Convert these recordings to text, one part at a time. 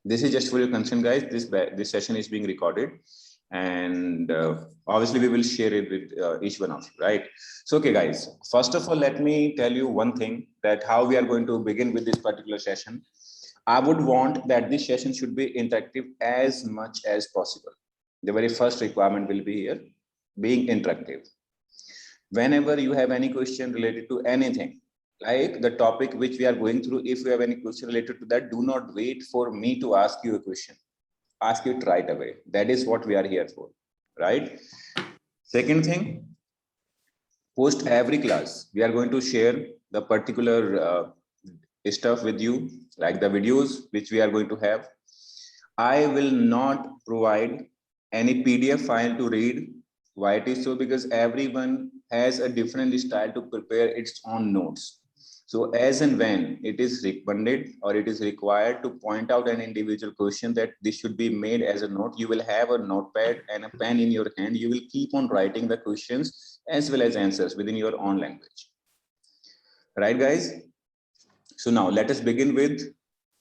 This is just for your concern, guys. This session is being recorded, and obviously we will share it with each one of you, right? So, okay, guys. First of all, let me tell you one thing, that how we are going to begin with this particular session. I would want that this session should be interactive as much as possible. The very first requirement will be here, being interactive. Whenever you have any question related to anything, like the topic which we are going through, if you have any question related to that, do not wait for me to ask you a question. Ask it right away. That is what we are here for, right? Second thing, post every class, we are going to share the particular stuff with you, like the videos which we are going to have. I will not provide any PDF file to read. Why it is so? Because everyone has a different style to prepare its own notes. So as and when it is recommended or it is required to point out an individual question that this should be made as a note, you will have a notepad and a pen in your hand. You will keep on writing the questions as well as answers within your own language. Right, guys? So now let us begin with,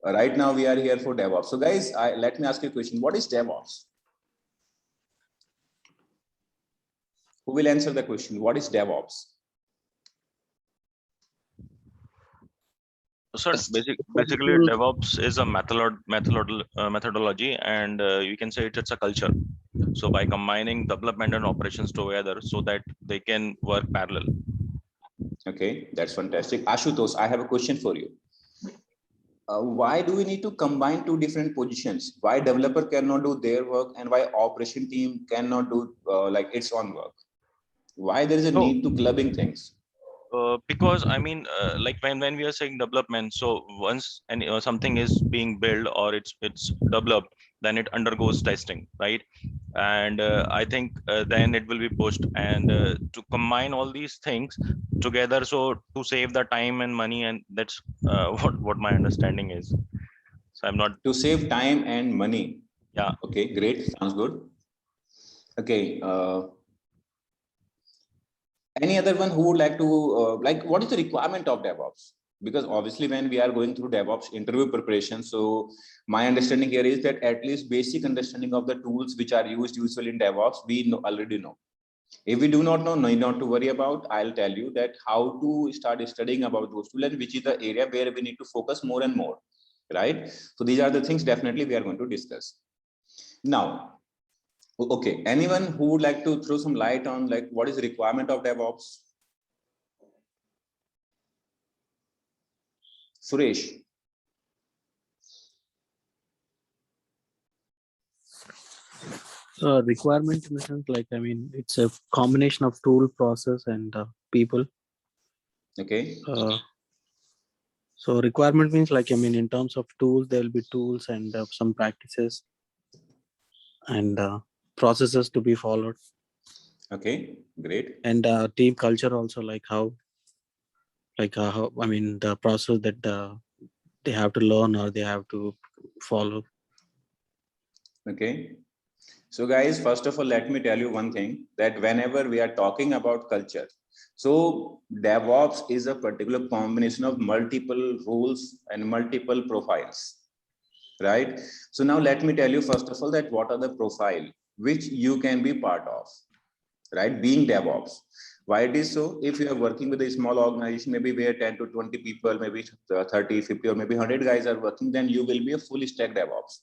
right now we are here for DevOps. So guys, let me ask you a question. What is DevOps? Who will answer the question? What is DevOps? So basically DevOps is a methodology, and you can say it's a culture. So by combining development and operations together so that they can work parallel. Okay, that's fantastic. Ashutosh, I have a question for you. Why do we need to combine two different positions? Why developer cannot do their work and why operation team cannot do like its own work? Why there is a need to clubbing things? Because I mean, like when we are saying development, so once something is being built or it's developed, then it undergoes testing, right? And I think then it will be pushed, and to combine all these things together, so to save the time and money, and that's what my understanding is. So I'm not to save time and money. Yeah. Okay, great. Sounds good. Okay. Any other one who would like to like, what is the requirement of DevOps? Because obviously when we are going through DevOps interview preparation, so my understanding here is that at least basic understanding of the tools which are used usually in DevOps, we already know. If we do not know, not to worry about. I'll tell you that how to start studying about those tools, and which is the area where we need to focus more and more, right? So these are the things definitely we are going to discuss. Now, okay, anyone who would like to throw some light on like what is the requirement of DevOps? Suresh. Requirement in the sense, like, I mean, it's a combination of tool, process, and people. Okay. So requirement means, like, I mean, in terms of tools, there will be tools and some practices and processes to be followed. Okay, great. And team culture also, like how, I mean, the process that they have to learn or they have to follow. Okay. So guys, first of all, let me tell you one thing, that whenever we are talking about culture, so DevOps is a particular combination of multiple roles and multiple profiles, right? So now let me tell you first of all that what are the profile which you can be part of, right? Being DevOps. Why it is so? If you are working with a small organization, maybe where 10 to 20 people, maybe 30, 50, or maybe 100 guys are working, then you will be a fully stack DevOps.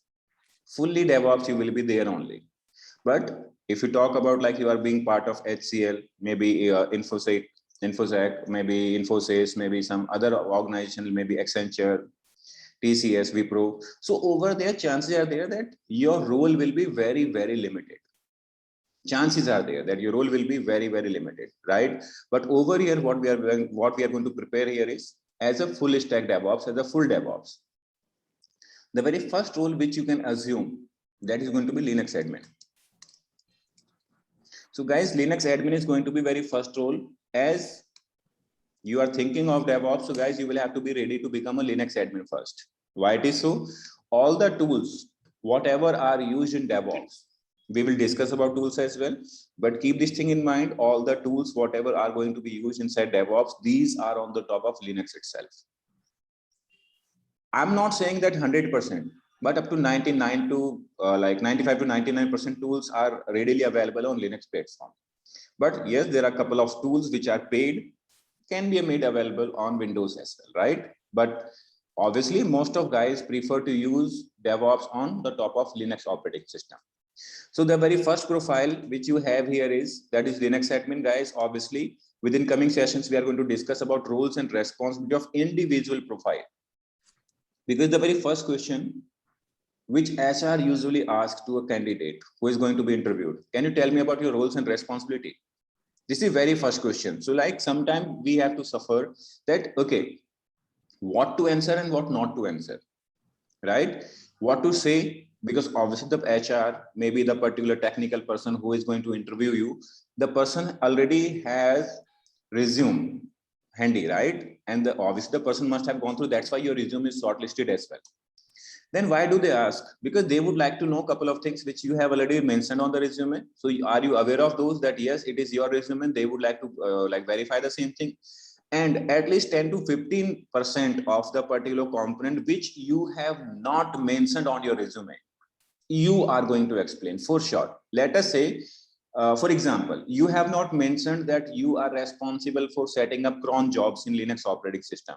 Fully DevOps, you will be there only. But if you talk about like you are being part of HCL, maybe Infosec, maybe Infosys, maybe some other organization, maybe Accenture, TCS, Wipro. So over there, chances are there that your role will be very, very limited. Chances are there that your role will be very, very limited, right? But over here, what we are going to prepare here is as a full stack DevOps, as a full DevOps. The very first role which you can assume, that is going to be Linux admin. So guys, Linux admin is going to be very first role. As you are thinking of DevOps, so guys, you will have to be ready to become a Linux admin first. Why it is so? All the tools, whatever are used in DevOps, we will discuss about tools as well, but keep this thing in mind. All the tools, whatever are going to be used inside DevOps, these are on the top of Linux itself. I'm not saying that 100%, but up to 99 to like 95 to 99% tools are readily available on Linux platform. But yes, there are a couple of tools which are paid, can be made available on Windows as well, right? But obviously, most of guys prefer to use DevOps on the top of Linux operating system. So the very first profile which you have here is, that is Linux admin, guys. Obviously, within coming sessions, we are going to discuss about roles and responsibility of individual profile. Because the very first question which HR usually asks to a candidate who is going to be interviewed, can you tell me about your roles and responsibility? This is very first question. So like sometimes we have to suffer that, okay, what to answer and what not to answer, right? What to say, because obviously the HR, maybe the particular technical person who is going to interview you, the person already has resume handy, right? And obviously the person must have gone through, that's why your resume is shortlisted as well. Then why do they ask? Because they would like to know a couple of things which you have already mentioned on the resume. So are you aware of those, that yes, it is your resume? They would like to like verify the same thing. And at least 10 to 15% of the particular component which you have not mentioned on your resume, you are going to explain for sure. Let us say, for example, you have not mentioned that you are responsible for setting up cron jobs in Linux operating system.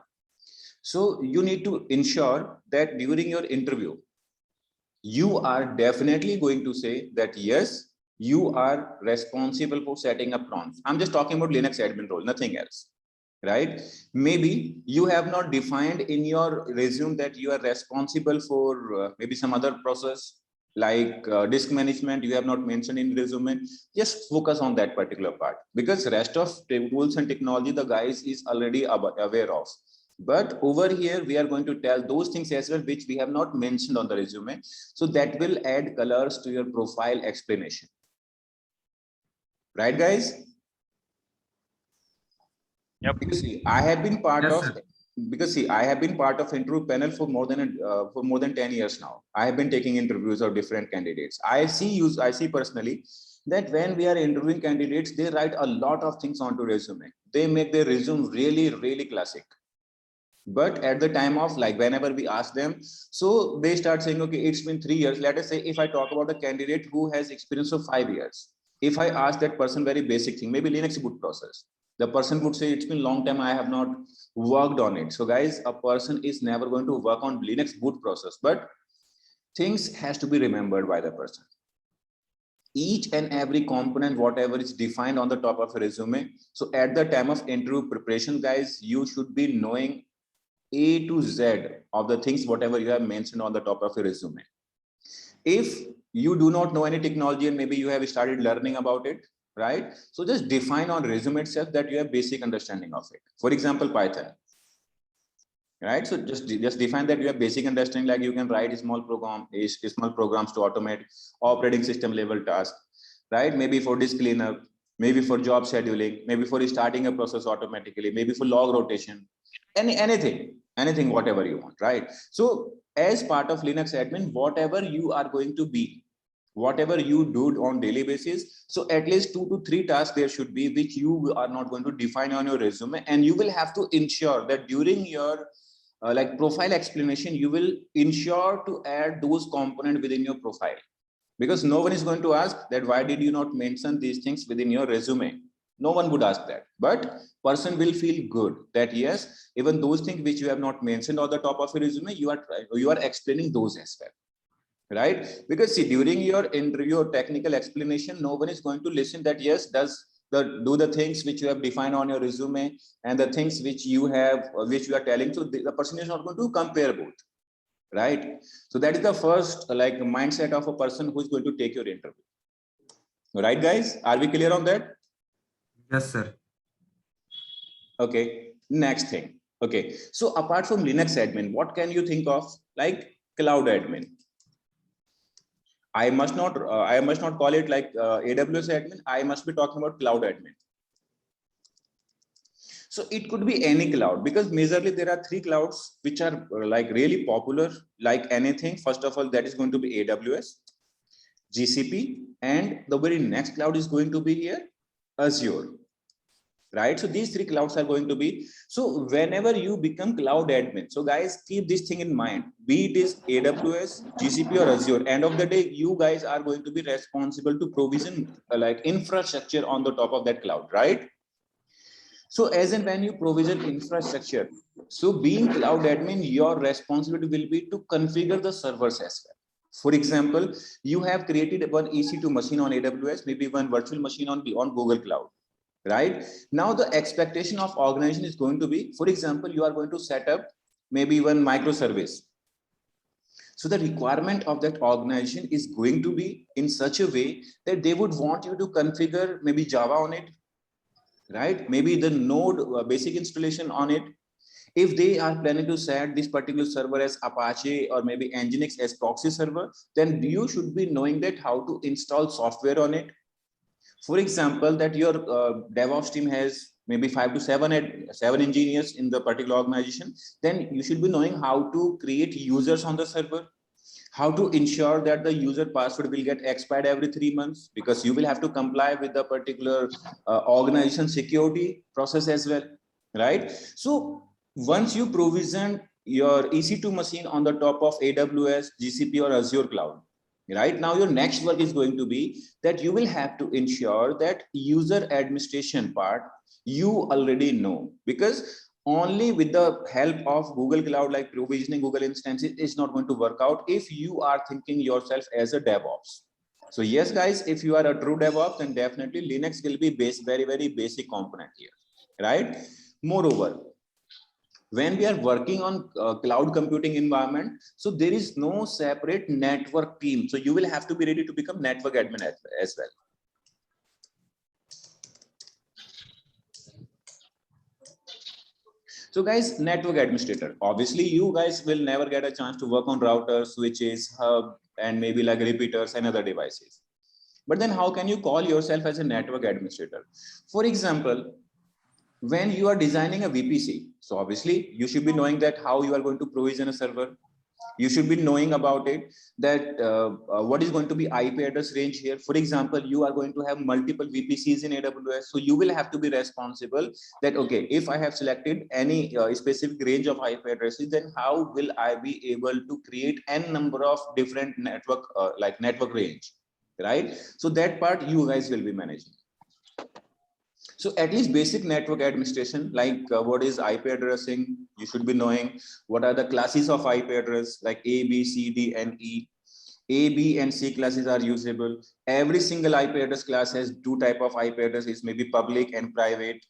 So you need to ensure that during your interview, you are definitely going to say that, yes, you are responsible for setting up crons. I'm just talking about Linux admin role, nothing else, right? Maybe you have not defined in your resume that you are responsible for maybe some other process like disk management. You have not mentioned in resume. Just focus on that particular part, because rest of tools and technology the guys is already aware of. But over here we are going to tell those things as well which we have not mentioned on the resume, so that will add colors to your profile explanation, right guys? Yep. Because see, I have been part Yes, of sir. because see, I have been part of interview panel for more than 10 years now. I have been taking interviews of different candidates. I see personally that when we are interviewing candidates, they write a lot of things onto resume. They make their resume really, really classic. But at the time of, like, whenever we ask them, so they start saying, okay, it's been 3 years. Let us say if I talk about a candidate who has experience of 5 years, if I ask that person very basic thing, maybe Linux boot process, the person would say it's been long time, I have not worked on it. So guys, a person is never going to work on Linux boot process, but things has to be remembered by the person. Each and every component, whatever is defined on the top of a resume. So at the time of interview preparation, guys, you should be knowing A to Z of the things, whatever you have mentioned on the top of your resume. If you do not know any technology and maybe you have started learning about it, right? So just define on resume itself that you have basic understanding of it. For example, Python, right? So just define that you have basic understanding, like you can write small programs to automate operating system level tasks, right? Maybe for disk cleanup, maybe for job scheduling, maybe for starting a process automatically, maybe for log rotation, anything, whatever you want, right? So as part of Linux admin, whatever you are going to be, whatever you do on daily basis, so at least 2 to 3 tasks there should be which you are not going to define on your resume, and you will have to ensure that during your like profile explanation, you will ensure to add those components within your profile, because no one is going to ask that why did you not mention these things within your resume. No one would ask that, but person will feel good that yes, even those things which you have not mentioned on the top of your resume, you are explaining those as well, right? Because see, during your interview or technical explanation, no one is going to listen that yes, do the things which you have defined on your resume and the things which you are telling. So the person is not going to compare both, right? So that is the first like mindset of a person who is going to take your interview, right guys? Are we clear on that? Yes, sir. Okay, next thing. Okay, so apart from Linux admin, what can you think of like cloud admin? I must not call it like AWS admin. I must be talking about cloud admin. So it could be any cloud, because majorly there are 3 clouds which are like really popular, like anything. First of all, that is going to be AWS, GCP, and the very next cloud is going to be here, Azure. right? So these three clouds are going to be, so whenever you become cloud admin, so guys, keep this thing in mind, be it is AWS, GCP or Azure, end of the day, you guys are going to be responsible to provision like infrastructure on the top of that cloud, right? So as and when you provision infrastructure, so being cloud admin, your responsibility will be to configure the servers as well. For example, you have created one EC2 machine on AWS, maybe one virtual machine on Google Cloud, right? Now the expectation of organization is going to be, for example, you are going to set up maybe one microservice. So the requirement of that organization is going to be in such a way that they would want you to configure maybe Java on it, right? Maybe the node basic installation on it. If they are planning to set this particular server as Apache or maybe Nginx as proxy server, then you should be knowing that how to install software on it. For example, that your DevOps team has maybe 5 to 7 engineers in the particular organization, then you should be knowing how to create users on the server, how to ensure that the user password will get expired every 3 months, because you will have to comply with the particular organization security process as well, right? So once you provision your EC2 machine on the top of AWS, GCP or Azure cloud, right, now your next work is going to be that you will have to ensure that user administration part you already know, because only with the help of Google Cloud, like provisioning Google instances, is not going to work out if you are thinking yourself as a DevOps. So yes, guys, if you are a true DevOps, then definitely Linux will be very basic component here, right? Moreover, when we are working on cloud computing environment, so there is no separate network team. So you will have to be ready to become network admin as well. So guys, network administrator, obviously you guys will never get a chance to work on routers, switches, hub, and maybe like repeaters and other devices. But then how can you call yourself as a network administrator? For example, when you are designing a VPC, so obviously you should be knowing that how you are going to provision a server. You should be knowing about it, that what is going to be IP address range here. For example, you are going to have multiple VPCs in AWS. So you will have to be responsible that, okay, if I have selected any specific range of IP addresses, then how will I be able to create n number of different network, like network range, right? So that part you guys will be managing. So at least basic network administration, like what is IP addressing, you should be knowing. What are the classes of IP address, like A, B, C, D, and E. A, B, and C classes are usable. Every single IP address class has two type of IP addresses, maybe public and private,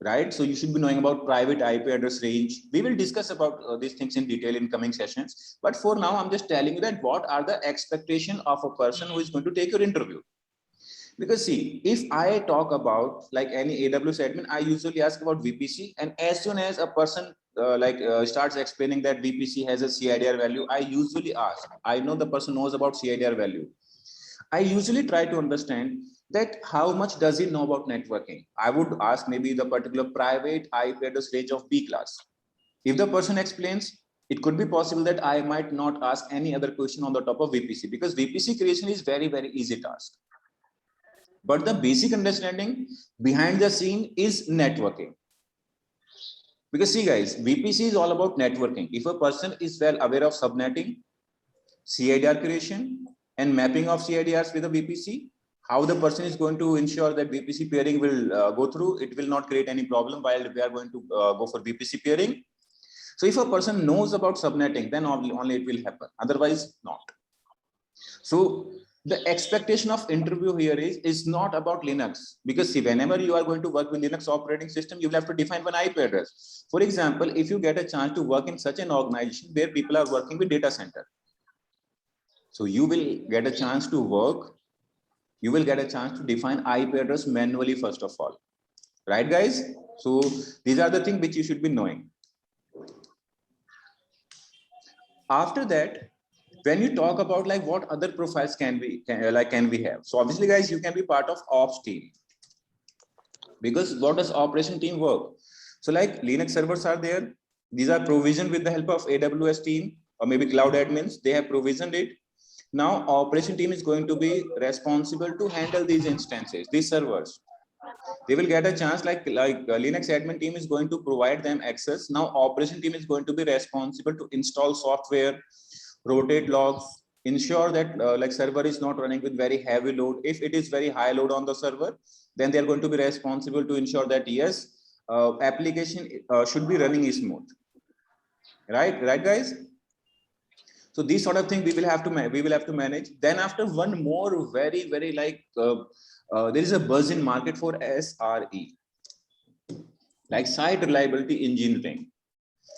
right? So you should be knowing about private IP address range. We will discuss about these things in detail in coming sessions. But for now, I'm just telling you that what are the expectation of a person who is going to take your interview. Because see, if I talk about like any AWS admin, I usually ask about VPC, and as soon as a person starts explaining that VPC has a CIDR value, I usually ask, I know the person knows about CIDR value. I usually try to understand that how much does he know about networking. I would ask maybe the particular private IP address range of B class. If the person explains, it could be possible that I might not ask any other question on the top of VPC, because VPC creation is very easy task. But the basic understanding behind the scene is networking. Because see guys, VPC is all about networking. If a person is well aware of subnetting, CIDR creation, and mapping of CIDRs with a VPC, how the person is going to ensure that VPC peering will go through, it will not create any problem while we are going to go for VPC peering. So if a person knows about subnetting, then only it will happen, otherwise not. So the expectation of interview here is not about Linux, because see, whenever you are going to work with Linux operating system, you will have to define one IP address. For example, if you get a chance to work in such an organization where people are working with data center, so you will get a chance to work, you will get a chance to define IP address manually first of all, right guys? So these are the things which you should be knowing. After that, when you talk about like what other profiles can we have, so obviously guys, you can be part of ops team, because what does operation team work? So like Linux servers are there, these are provisioned with the help of AWS team or maybe cloud admins, they have provisioned it. Now operation team is going to be responsible to handle these instances, these servers, They will get a chance like Linux admin team is going to provide them access. Now operation team is going to be responsible to install software, rotate logs, ensure that like server is not running with very heavy load. If it is very high load on the server, then they are going to be responsible to ensure that yes, application should be running smooth. Right guys? So these sort of things we will have to manage. Then after, one more very like there is a buzz in market for SRE, like site reliability engineering.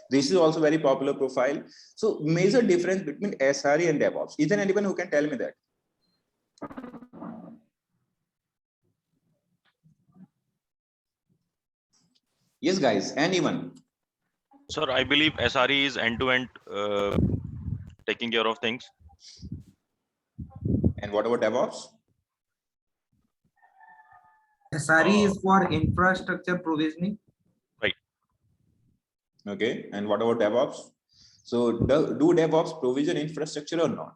This is also very popular profile. So major difference between SRE and DevOps. Is there anyone who can tell me that? Yes, guys, anyone? Sir, I believe SRE is end-to-end taking care of things. And what about DevOps? SRE is for infrastructure provisioning. Right. Okay, and what about DevOps? So do DevOps provision infrastructure or not?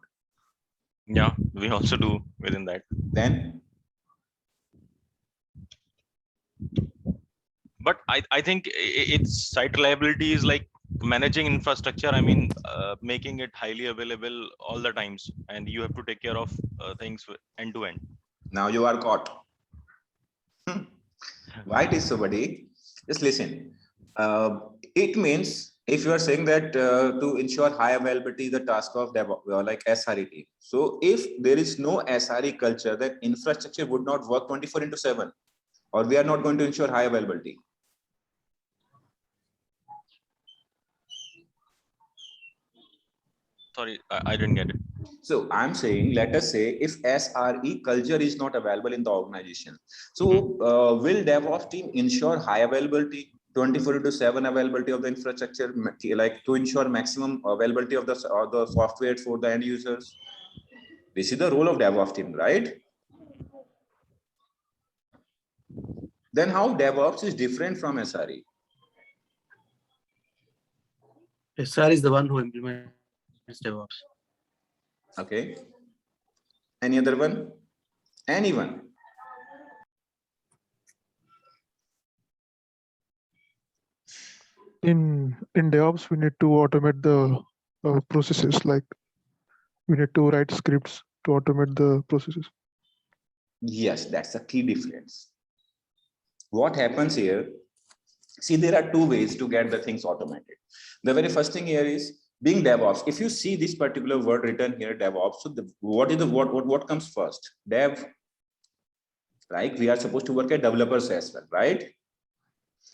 Yeah, we also do within that. Then But I think it's site reliability is like managing infrastructure. I mean, making it highly available all the times, and you have to take care of things end to end. now you are caught. Why it is so, buddy? Just listen. It means if you are saying that to ensure high availability, the task of DevOps, like SRE team. So if there is no SRE culture, that infrastructure would not work 24/7, or we are not going to ensure high availability. Sorry, I didn't get it. So I'm saying, let us say if SRE culture is not available in the organization, so will DevOps team ensure high availability, 24/7 availability of the infrastructure, like to ensure maximum availability of the software for the end users? This is the role of DevOps team, right? Then how DevOps is different from SRE? SR is the one who implements DevOps. Okay. Any other one? Anyone? In DevOps, we need to automate the processes. Like we need to write scripts to automate the processes. Yes, that's the key difference. What happens here? See, there are two ways to get the things automated. The very first thing here is being DevOps. If you see this particular word written here, DevOps, so what comes first? Dev, right? We are supposed to work at developers as well, right?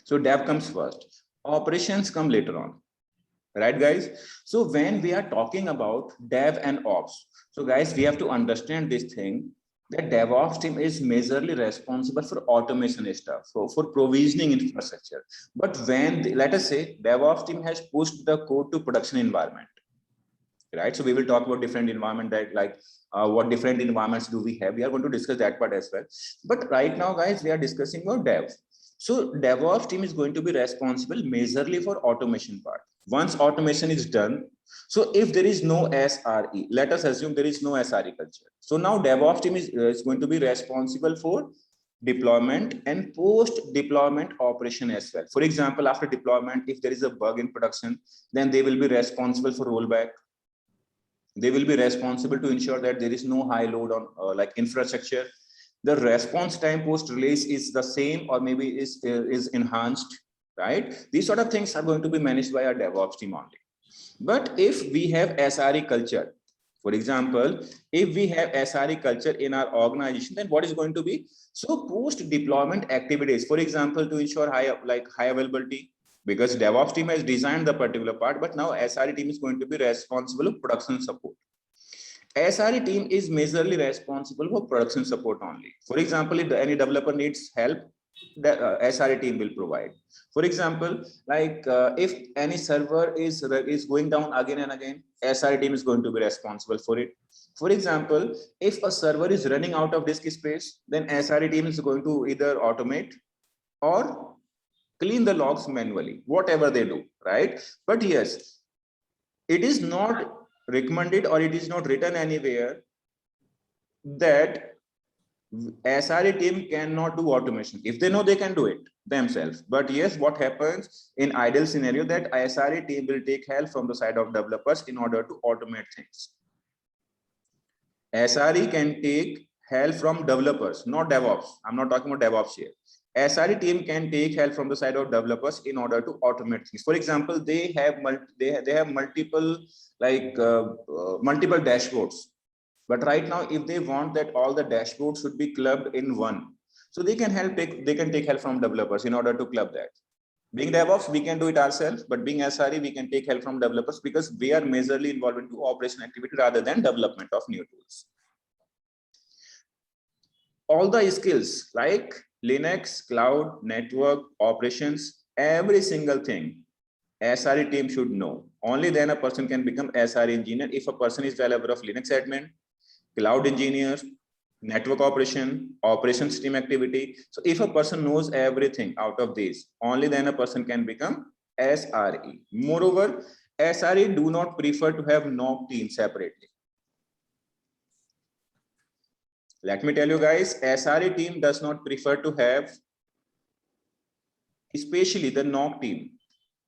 So dev comes first. Operations come later on, right, guys? So when we are talking about dev and ops, so guys, we have to understand this thing, that DevOps team is majorly responsible for automation stuff, so for provisioning infrastructure. But when let us say DevOps team has pushed the code to production environment, right? So we will talk about different environment, that like what different environments do we have. We are going to discuss that part as well. But right now, guys, we are discussing about dev. So DevOps team is going to be responsible majorly for automation part. Once automation is done, so if there is no SRE, let us assume there is no SRE culture. So now DevOps team is going to be responsible for deployment and post-deployment operation as well. For example, after deployment, if there is a bug in production, then they will be responsible for rollback. They will be responsible to ensure that there is no high load on like infrastructure. The response time post release is the same, or maybe is enhanced, right? These sort of things are going to be managed by our DevOps team only. But if we have SRE culture, for example, if we have SRE culture in our organization, then what is going to be? So post deployment activities, for example, to ensure high availability, because DevOps team has designed the particular part, but now SRE team is going to be responsible for production support. SRE team is majorly responsible for production support only. For example, if any developer needs help, the SRE team will provide. For example, like if any server is going down again and again, SRE team is going to be responsible for it. For example, if a server is running out of disk space, then SRE team is going to either automate or clean the logs manually, whatever they do, right? But yes, it is not recommended, or it is not written anywhere that SRE team cannot do automation. If they know, they can do it themselves. But yes, what happens in ideal scenario that SRE team will take help from the side of developers in order to automate things. SRE can take help from developers, not DevOps. I'm not talking about DevOps here. SRE team can take help from the side of developers in order to automate things. For example, they have multiple multiple dashboards. But right now, if they want that all the dashboards should be clubbed in one, so they can take help from developers in order to club that. Being DevOps, we can do it ourselves, but being SRE, we can take help from developers because we are majorly involved into operation activity rather than development of new tools. All the skills like Linux, cloud, network, operations, every single thing, SRE team should know. Only then a person can become SRE engineer if a person is well aware of Linux admin, cloud engineer, network operation stream activity. So if a person knows everything out of these, only then a person can become SRE. Moreover, SRE do not prefer to have NOC team separately. Let me tell you guys, SRE team does not prefer to have, especially the NOC team.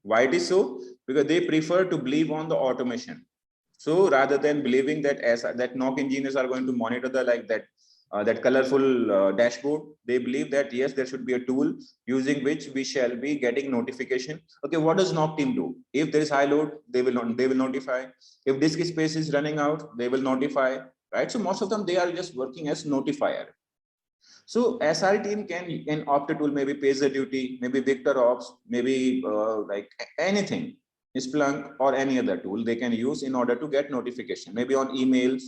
Why it is so? Because they prefer to believe on the automation. So rather than believing that NOC engineers are going to monitor the that colorful dashboard, they believe that yes, there should be a tool using which we shall be getting notification. Okay, what does NOC team do? If there is high load, they will notify. If disk space is running out, they will notify. Right? So most of them, they are just working as notifier. So SRE team can opt a tool, maybe PagerDuty, maybe VictorOps, maybe like anything, Splunk or any other tool they can use in order to get notification, maybe on emails,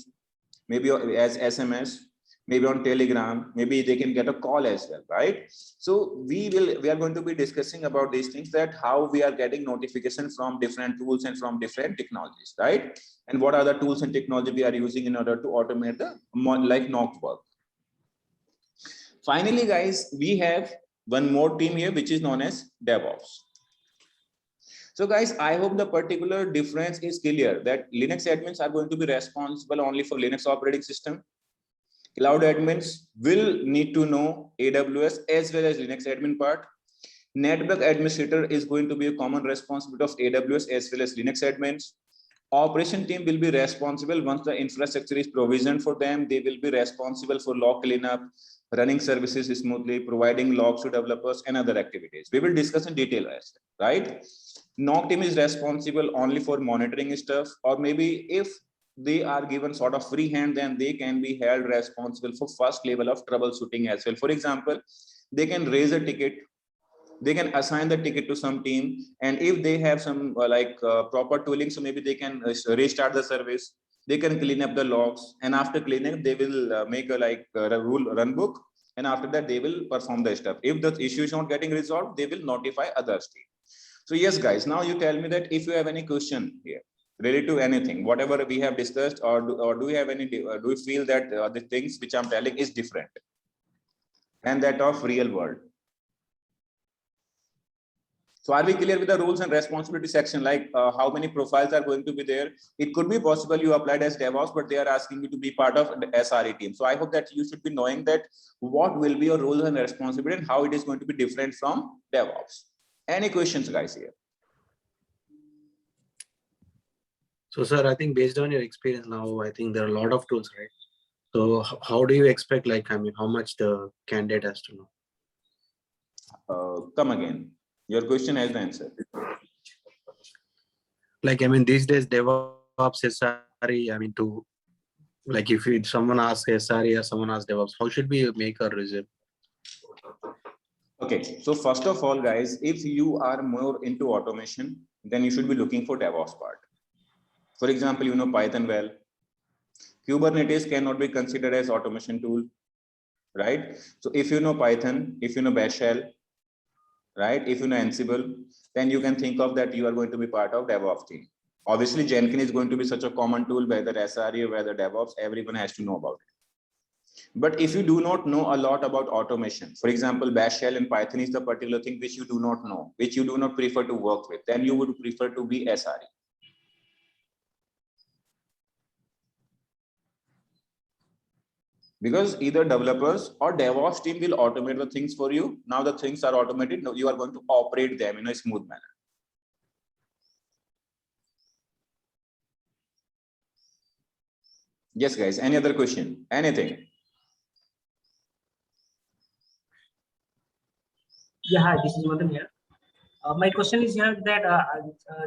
maybe as SMS, maybe on Telegram, maybe they can get a call as well, right? So we are going to be discussing about these things, that how we are getting notification from different tools and from different technologies, right? And what are the tools and technology we are using in order to automate the NOC work. Finally, guys, we have one more team here, which is known as DevOps. So guys, I hope the particular difference is clear, that Linux admins are going to be responsible only for Linux operating system. Cloud admins will need to know AWS as well as Linux admin part. Network administrator is going to be a common responsibility of AWS as well as Linux admins. Operation team will be responsible once the infrastructure is provisioned for them. They will be responsible for log cleanup, running services smoothly, providing logs to developers and other activities. We will discuss in detail as well, right? NOC team is responsible only for monitoring stuff, or maybe if they are given sort of free hand, then they can be held responsible for first level of troubleshooting as well. For example, they can raise a ticket, they can assign the ticket to some team, and if they have some proper tooling, so maybe they can restart the service, they can clean up the logs, and after cleaning they will make a rule run book, and after that they will perform the stuff. If the issue is not getting resolved, they will notify others team. So yes guys, now you tell me that if you have any question here related to anything, whatever we have discussed, or do you have any, do you feel that the things which I'm telling is different and that of real world? So are we clear with the rules and responsibility section, like how many profiles are going to be there? It could be possible you applied as DevOps, but they are asking you to be part of the SRE team. So I hope that you should be knowing that what will be your roles and responsibility and how it is going to be different from DevOps. Any questions guys here? So sir, I think based on your experience now, I think there are a lot of tools, right? So how do you expect, how much the candidate has to know? Come again. Your question has the answer. These days DevOps, SRE, if someone asks SRE or someone asks DevOps, how should we make a resume? Okay, so first of all, guys, if you are more into automation, then you should be looking for DevOps part. For example, you know Python well. Kubernetes cannot be considered as automation tool, right? So if you know Python, if you know Bash shell, right? If you know Ansible, then you can think of that you are going to be part of DevOps team. Obviously, Jenkins is going to be such a common tool, whether SRE or whether DevOps, everyone has to know about it. But if you do not know a lot about automation, for example, Bash shell and Python is the particular thing which you do not know, which you do not prefer to work with, then you would prefer to be SRE. Because either developers or DevOps team will automate the things for you. Now the things are automated. Now you are going to operate them in a smooth manner. Yes, guys. Any other question? Anything? Yeah, hi, this is Madan here. My question is here that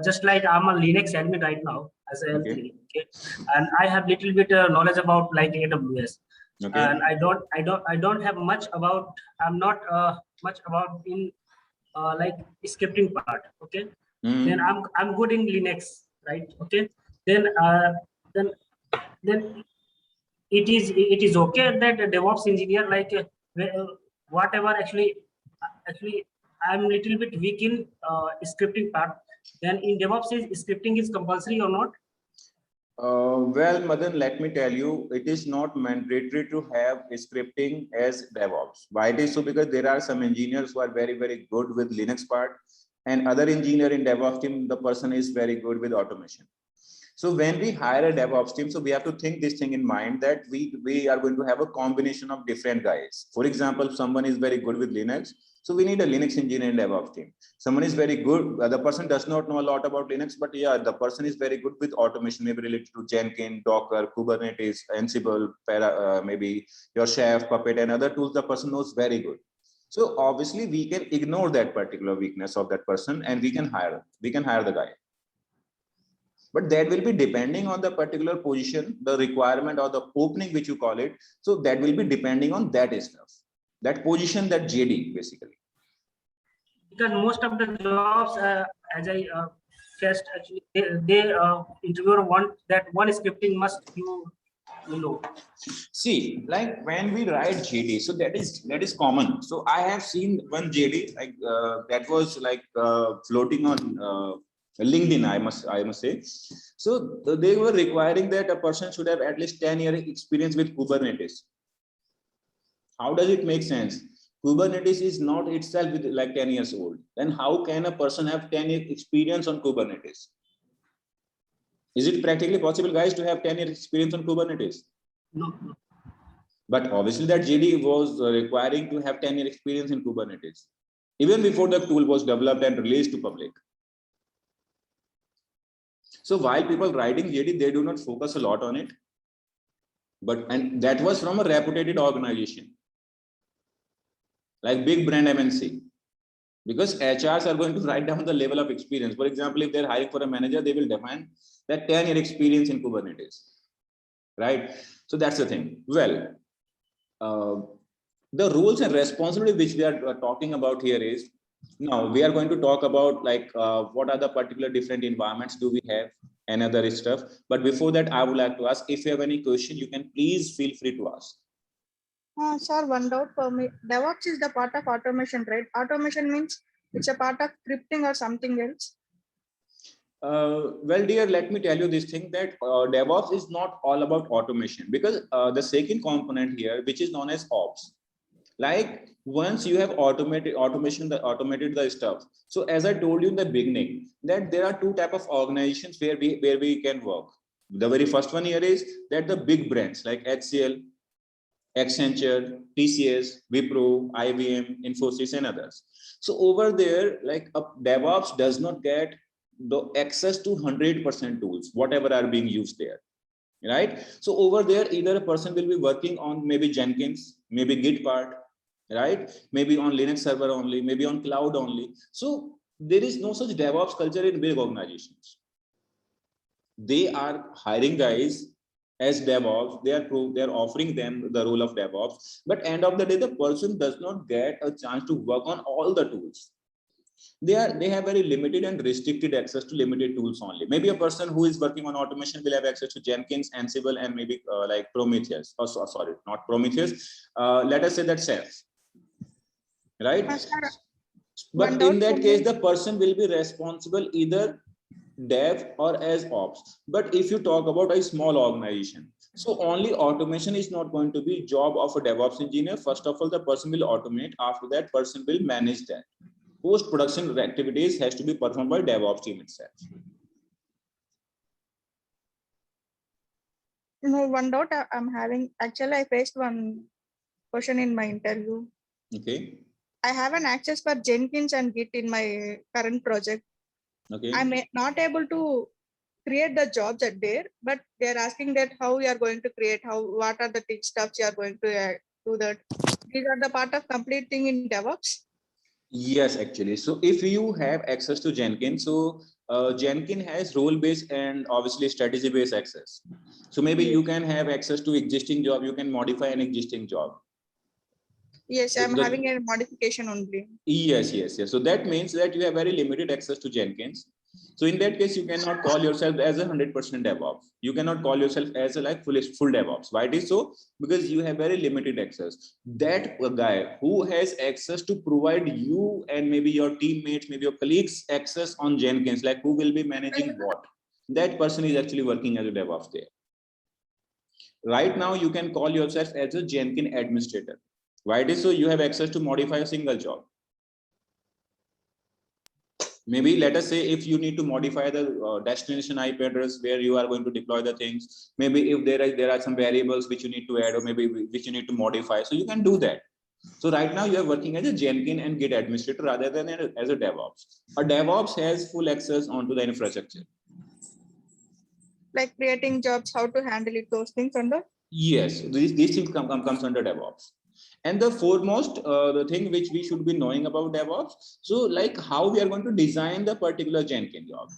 just like I'm a Linux admin right now as a Okay. L3, okay, and I have little bit knowledge about like AWS, Okay. and I don't have much about. I'm not much about in like scripting part. Okay, Mhm. then I'm good in Linux, right? Okay, then then then it is okay that a DevOps engineer like whatever actually I'm little bit weak in scripting part. Then in DevOps is scripting is compulsory or not? Well, Madan, let me tell you, it is not mandatory to have scripting as DevOps. Why it is so? Because there are some engineers who are very, very good with Linux part, and other engineer in DevOps team, the person is very good with automation. So when we hire a DevOps team, so we have to think this thing in mind that we are going to have a combination of different guys. For example, if someone is very good with Linux, so we need a Linux engineer in DevOps team. Someone is very good, the person does not know a lot about Linux, but yeah, the person is very good with automation, maybe related to Jenkins, Docker, Kubernetes, Ansible, maybe your Chef, Puppet, and other tools. The person knows very good. So obviously we can ignore that particular weakness of that person, and we can hire the guy. But that will be depending on the particular position, the requirement or the opening which you call it. So that will be depending on that stuff, that position, that JD basically. Because most of the jobs, as I faced, actually, they interviewer want that one scripting must you know. See, like when we write JD, so that is common. So I have seen one JD like that was like floating on LinkedIn. I must say. So they were requiring that a person should have at least 10 years experience with Kubernetes. How does it make sense? Kubernetes is not itself with like 10 years old. Then how can a person have 10 years experience on Kubernetes? Is it practically possible, guys, to have 10 years experience on Kubernetes? No. But obviously that JD was requiring to have 10 years experience in Kubernetes, even before the tool was developed and released to public. So while people writing JD, they do not focus a lot on it. And that was from a reputed organization, like big brand MNC. Because HRs are going to write down the level of experience. For example, if they're hiring for a manager, they will define that 10-year experience in Kubernetes, right? So that's the thing. Well, the roles and responsibility which we are talking about here is, now we are going to talk about like what are the particular different environments do we have and other stuff. But before that, I would like to ask, if you have any question, you can please feel free to ask. Sir, one doubt for me. DevOps is the part of automation, right? Automation means it's a part of scripting or something else. Well, dear, let me tell you this thing that DevOps is not all about automation, because the second component here, which is known as ops, like once you have automated the stuff. So as I told you in the beginning, that there are two type of organizations where we can work. The very first one here is that the big brands like HCL, Accenture, TCS, Wipro, IBM, Infosys, and others. So over there, like a DevOps does not get the access to 100% tools, whatever are being used there, right? So over there, either a person will be working on maybe Jenkins, maybe Git part, right? Maybe on Linux server only, maybe on cloud only. So there is no such DevOps culture in big organizations. They are hiring guys as DevOps, they are offering them the role of DevOps, but end of the day, the person does not get a chance to work on all the tools. They have very limited and restricted access to limited tools only. Maybe a person who is working on automation will have access to Jenkins, Ansible, and maybe like Prometheus. Oh, sorry, not Prometheus. Let us say that Chef, right? Sir, But in that case, the person will be responsible either dev or as ops. But if you talk about a small organization, so only automation is not going to be job of a DevOps engineer. First of all, the person will automate. After that, person will manage that. Post-production activities has to be performed by DevOps team itself. No, one doubt I'm having. Actually, I faced one question in my interview. Okay. I have an access for Jenkins and Git in my current project. Okay. I'm not able to create the jobs at there, but they're asking that how you are going to create, what are the stuffs you are going to do that. These are the part of completing in DevOps. Yes, actually. So if you have access to Jenkins, so Jenkins has role-based and obviously strategy-based access. So maybe you can have access to existing job, you can modify an existing job. Yes, So I'm that- having a modification only. Yes, yes, yes. So that means that you have very limited access to Jenkins. So in that case, you cannot call yourself as a 100% DevOps. You cannot call yourself as a like full DevOps. Why it is so? Because you have very limited access. That guy who has access to provide you and maybe your teammates, maybe your colleagues access on Jenkins, like who will be managing what, that person is actually working as a DevOps there. Right now, you can call yourself as a Jenkins administrator. Why it is so? You have access to modify a single job. Maybe let us say if you need to modify the destination IP address where you are going to deploy the things, maybe if there are some variables which you need to add or maybe which you need to modify, so you can do that. So right now you are working as a Jenkins and Git administrator rather than as a DevOps. A DevOps has full access onto the infrastructure. Like creating jobs, how to handle it, those things under. Yes, these things comes under DevOps. And the foremost, the thing which we should be knowing about DevOps, so like how we are going to design the particular Jenkins job.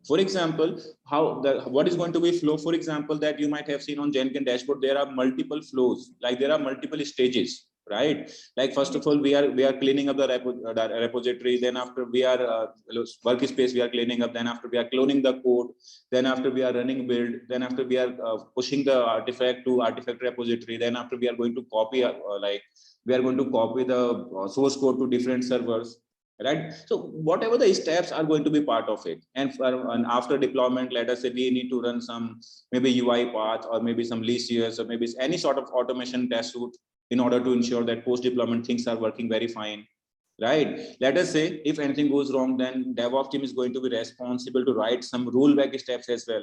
For example, what is going to be flow? For example, that you might have seen on Jenkins dashboard, there are multiple flows, like there are multiple stages, right? Like first of all, we are cleaning up the repository. Then after we are workspace, we are cleaning up. Then after we are cloning the code. Then after we are running build. Then after we are pushing the artifact to artifact repository. Then after we are going to copy we are going to copy the source code to different servers. Right, so whatever the steps are going to be part of it, and after deployment, let us say we need to run some maybe UI path or maybe some least years or maybe any sort of automation test suite in order to ensure that post deployment things are working very fine. Right, let us say if anything goes wrong, then DevOps team is going to be responsible to write some rollback steps as well.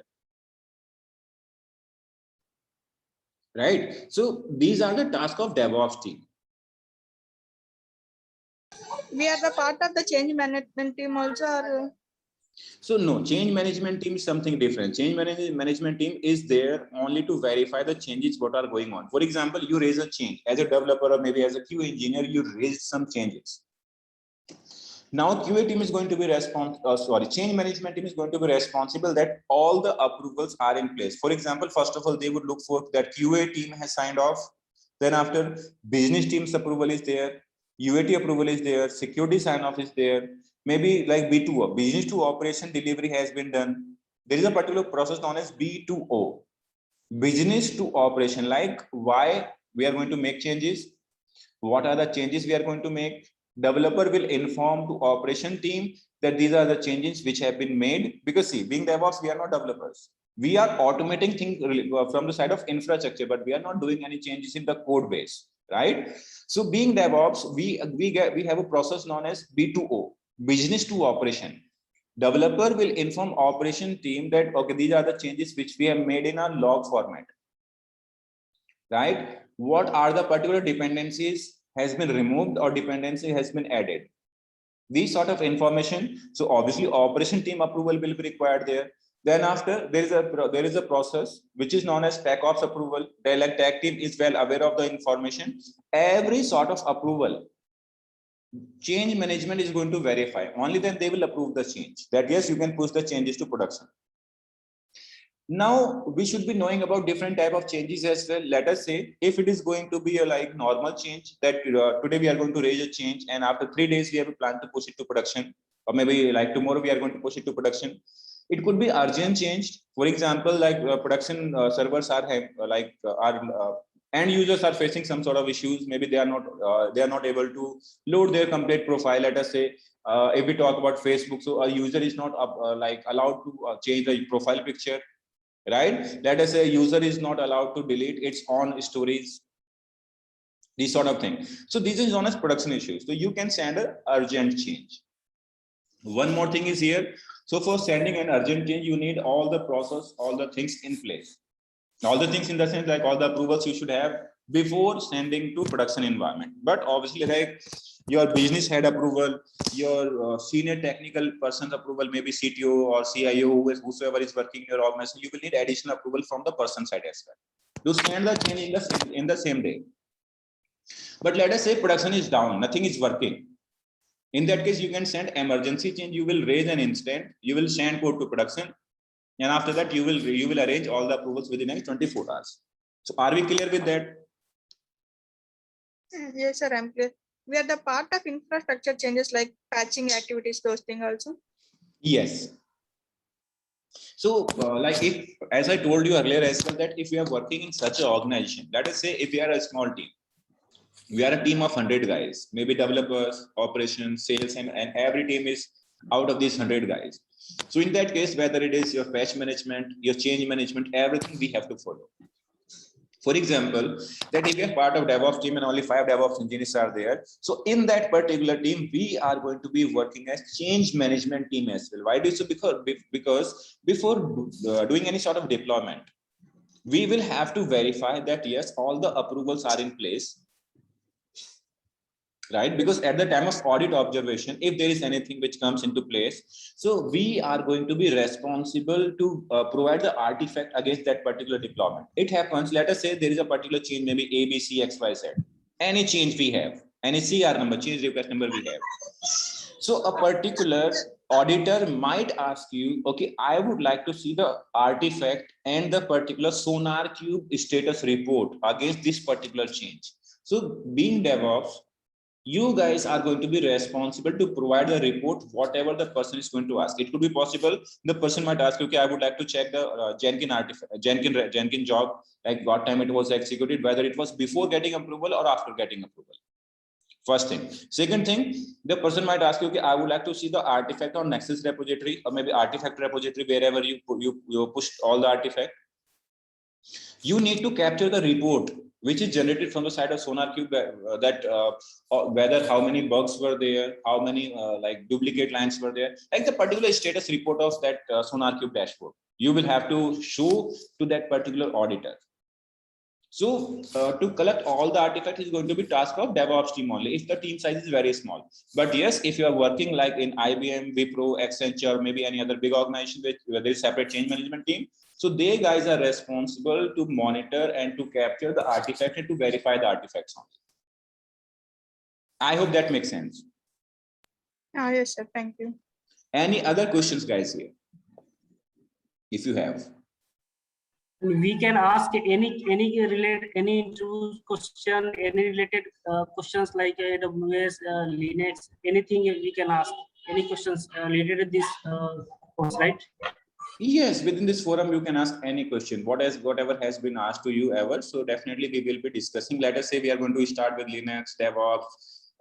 Right, so these are the tasks of DevOps team. We are the part of the change management team also. Or... So no, change management team is something different. Change management team is there only to verify the changes what are going on. For example, you raise a change as a developer or maybe as a QA engineer, you raise some changes. Now QA team is going to be change management team is going to be responsible that all the approvals are in place. For example, first of all, they would look for that QA team has signed off. Then after business team's approval is there, UAT approval is there, security sign off is there. Maybe like B2O, business to operation delivery has been done. There is a particular process known as B2O, business to operation, like why we are going to make changes, what are the changes we are going to make. Developer will inform to operation team that these are the changes which have been made, because see, being DevOps, we are not developers. We are automating things from the side of infrastructure, but we are not doing any changes in the code base, right? So being DevOps, we have a process known as B2O, business to operation. Developer will inform operation team that okay, these are the changes which we have made in our log format, right? What are the particular dependencies has been removed or dependency has been added, these sort of information. So obviously operation team approval will be required there. Then after there is a process which is known as TechOps approval. The like tech team is well aware of the information. Every sort of approval, change management is going to verify. Only then they will approve the change, that yes, you can push the changes to production. Now we should be knowing about different type of changes as well. Let us say if it is going to be a like normal change, that today we are going to raise a change and after 3 days we have a plan to push it to production, or maybe like tomorrow we are going to push it to production. It could be urgent change. For example, like production servers are end users are facing some sort of issues. Maybe they are not able to load their complete profile. Let us say if we talk about Facebook, so a user is not allowed to change the profile picture, right? Let us say user is not allowed to delete its own stories, these sort of thing. So this is known as production issues. So you can send an urgent change. One more thing is here. So for sending an urgent change, you need all the process, all the things in place. All the things in the sense like all the approvals you should have before sending to production environment. But obviously, like your business head approval, your senior technical person's approval, maybe CTO or CIO, whosoever is working in your organization, you will need additional approval from the person side as well to send the change in the same day. But let us say production is down, nothing is working. In that case, you can send emergency change. You will raise an incident. You will send code to production, and after that, you will arrange all the approvals within next 24 hours. So, are we clear with that? Yes, sir, I'm clear. We are the part of infrastructure changes like patching activities, those things also. Yes. So, like if, as I told you earlier as well, that if we are working in such an organization, let us say if we are a small team, we are a team of 100 guys, maybe developers, operations, sales, and every team is out of these 100 guys. So in that case, whether it is your patch management, your change management, everything we have to follow. For example, that if you are part of DevOps team and only 5 DevOps engineers are there, so in that particular team, we are going to be working as change management team as well. Why do so? Because before doing any sort of deployment, we will have to verify that yes, all the approvals are in place. Right, because at the time of audit observation, if there is anything which comes into place, so we are going to be responsible to provide the artifact against that particular deployment. It happens, let us say there is a particular change, maybe A, B, C, X, Y, Z. Any change we have, any CR number, change request number we have. So a particular auditor might ask you, okay, I would like to see the artifact and the particular SonarQube status report against this particular change. So being DevOps, you guys are going to be responsible to provide the report, whatever the person is going to ask. It could be possible the person might ask, okay, I would like to check the Jenkins job, like what time it was executed, whether it was before getting approval or after getting approval. First thing. Second thing, the person might ask you, okay, I would like to see the artifact on Nexus repository or maybe artifact repository, wherever you pushed all the artifact. You need to capture the report which is generated from the side of SonarQube, whether how many bugs were there, how many like duplicate lines were there, like the particular status report of that SonarQube dashboard. You will have to show to that particular auditor. So to collect all the artifacts is going to be task of DevOps team only if the team size is very small. But yes, if you are working like in IBM, Wipro, Accenture, maybe any other big organization where there is separate change management team, so they guys are responsible to monitor and to capture the artifact and to verify the artifacts only. I hope that makes sense. Yes, sir. Thank you. Any other questions, guys, here? If you have. We can ask any interview question, any related questions like AWS, Linux, anything we can ask. Any questions related to this course, right? Yes, within this forum, you can ask any question, whatever has been asked to you ever. So definitely we will be discussing. Let us say we are going to start with Linux, DevOps,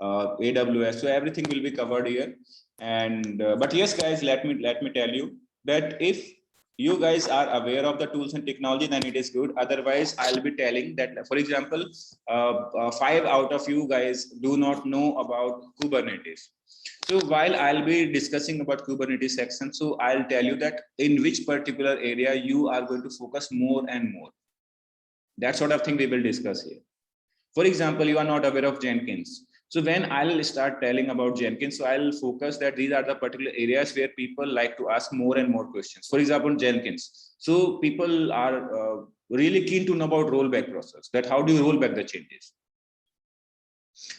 AWS. So everything will be covered here. And but yes, guys, let me tell you that if you guys are aware of the tools and technology, then it is good. Otherwise, I'll be telling that, for example, 5 out of you guys do not know about Kubernetes. So while I'll be discussing about Kubernetes section, so I'll tell you that in which particular area you are going to focus more and more. That sort of thing we will discuss here. For example, you are not aware of Jenkins. So when I'll start telling about Jenkins, so I'll focus that these are the particular areas where people like to ask more and more questions. For example, Jenkins. So people are really keen to know about rollback process, that how do you roll back the changes?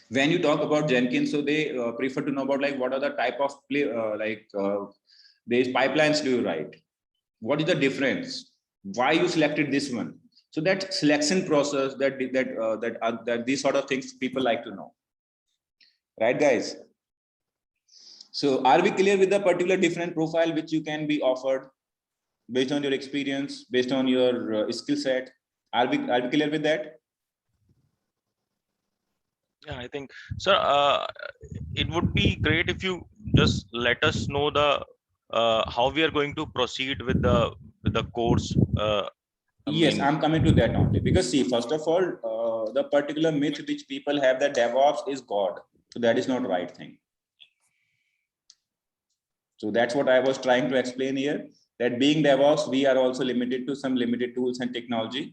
When you talk about Jenkins, so they prefer to know about like what are the type of these pipelines do you write? What is the difference? Why you selected this one? So that selection process, that these sort of things people like to know, right, guys? So are we clear with the particular different profile which you can be offered based on your experience, based on your skill set? Are we clear with that? Yeah, I think, sir, it would be great if you just let us know the how we are going to proceed with the course. Yes, I'm coming to that only, because see, first of all, the particular myth which people have that DevOps is God. So that is not the right thing. So that's what I was trying to explain here, that being DevOps, we are also limited to some limited tools and technology.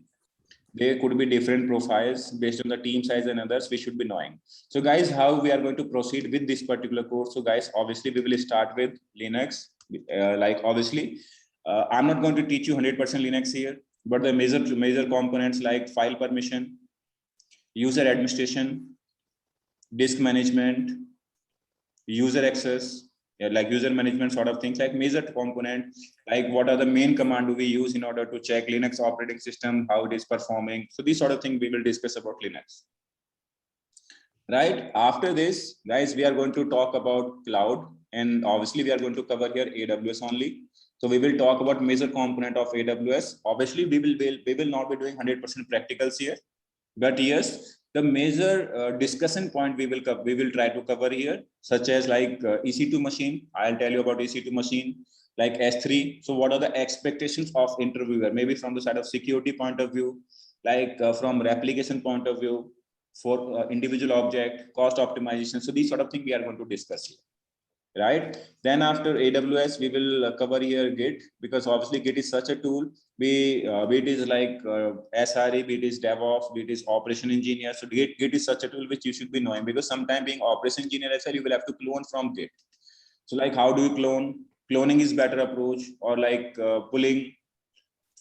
There could be different profiles based on the team size and others we should be knowing. So guys, how we are going to proceed with this particular course? So guys, obviously we will start with Linux. Obviously, I'm not going to teach you 100% Linux here, but the major components like file permission, user administration, disk management, user access, like user management sort of things, like major component, like what are the main command do we use in order to check Linux operating system, how it is performing. So these sort of things we will discuss about Linux. Right after this, guys, we are going to talk about cloud, and obviously we are going to cover here AWS only. So we will talk about major component of AWS. Obviously we will not be doing 100% practicals here, but yes, the major discussion point we will try to cover here, such as like EC2 machine. I'll tell you about EC2 machine, like S3. So what are the expectations of interviewer, maybe from the side of security point of view, like from replication point of view, for individual object, cost optimization. So these sort of things we are going to discuss here. Right. Then after AWS, we will cover here Git, because obviously Git is such a tool. Be it is like SRE, be it is DevOps, be it is operation engineer. So Git is such a tool which you should be knowing, because sometime being operation engineer as well, you will have to clone from Git. So like, how do you clone? Cloning is better approach, or like pulling,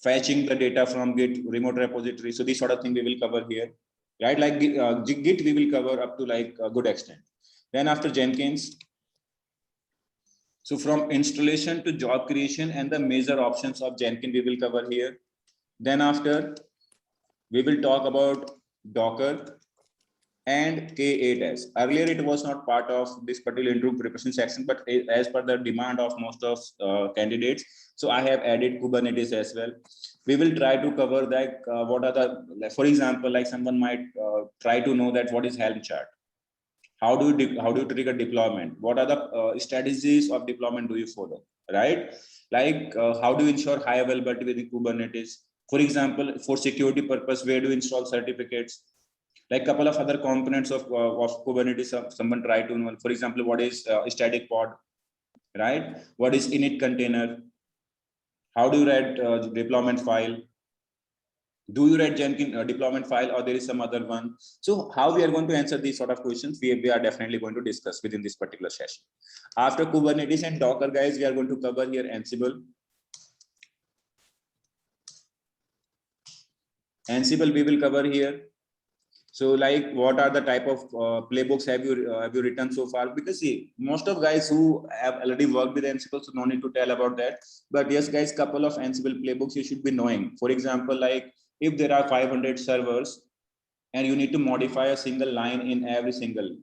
fetching the data from Git remote repository. So these sort of thing we will cover here. Right. Like Git we will cover up to like a good extent. Then after Jenkins. So from installation to job creation and the major options of Jenkins we will cover here. Then after, we will talk about Docker and K8s. Earlier it was not part of this particular interview preparation section, but as per the demand of most of candidates, so I have added Kubernetes as well. We will try to cover that what are the, for example, like someone might try to know that what is Helm chart. How do you trigger deployment? What are the strategies of deployment do you follow, right? Like how do you ensure high availability within Kubernetes? For example, for security purpose, where do you install certificates? Like couple of other components of Kubernetes, someone try to know. For example, what is static pod, right? What is init container? How do you write deployment file? Do you write Jenkins deployment file, or there is some other one? So how we are going to answer these sort of questions, we are definitely going to discuss within this particular session. After Kubernetes and Docker, guys, we are going to cover here Ansible. Ansible we will cover here. So like, what are the type of playbooks have you written so far? Because see, most of guys who have already worked with Ansible, so no need to tell about that. But yes, guys, couple of Ansible playbooks you should be knowing. For example, like if there are 500 servers and you need to modify a single line in every single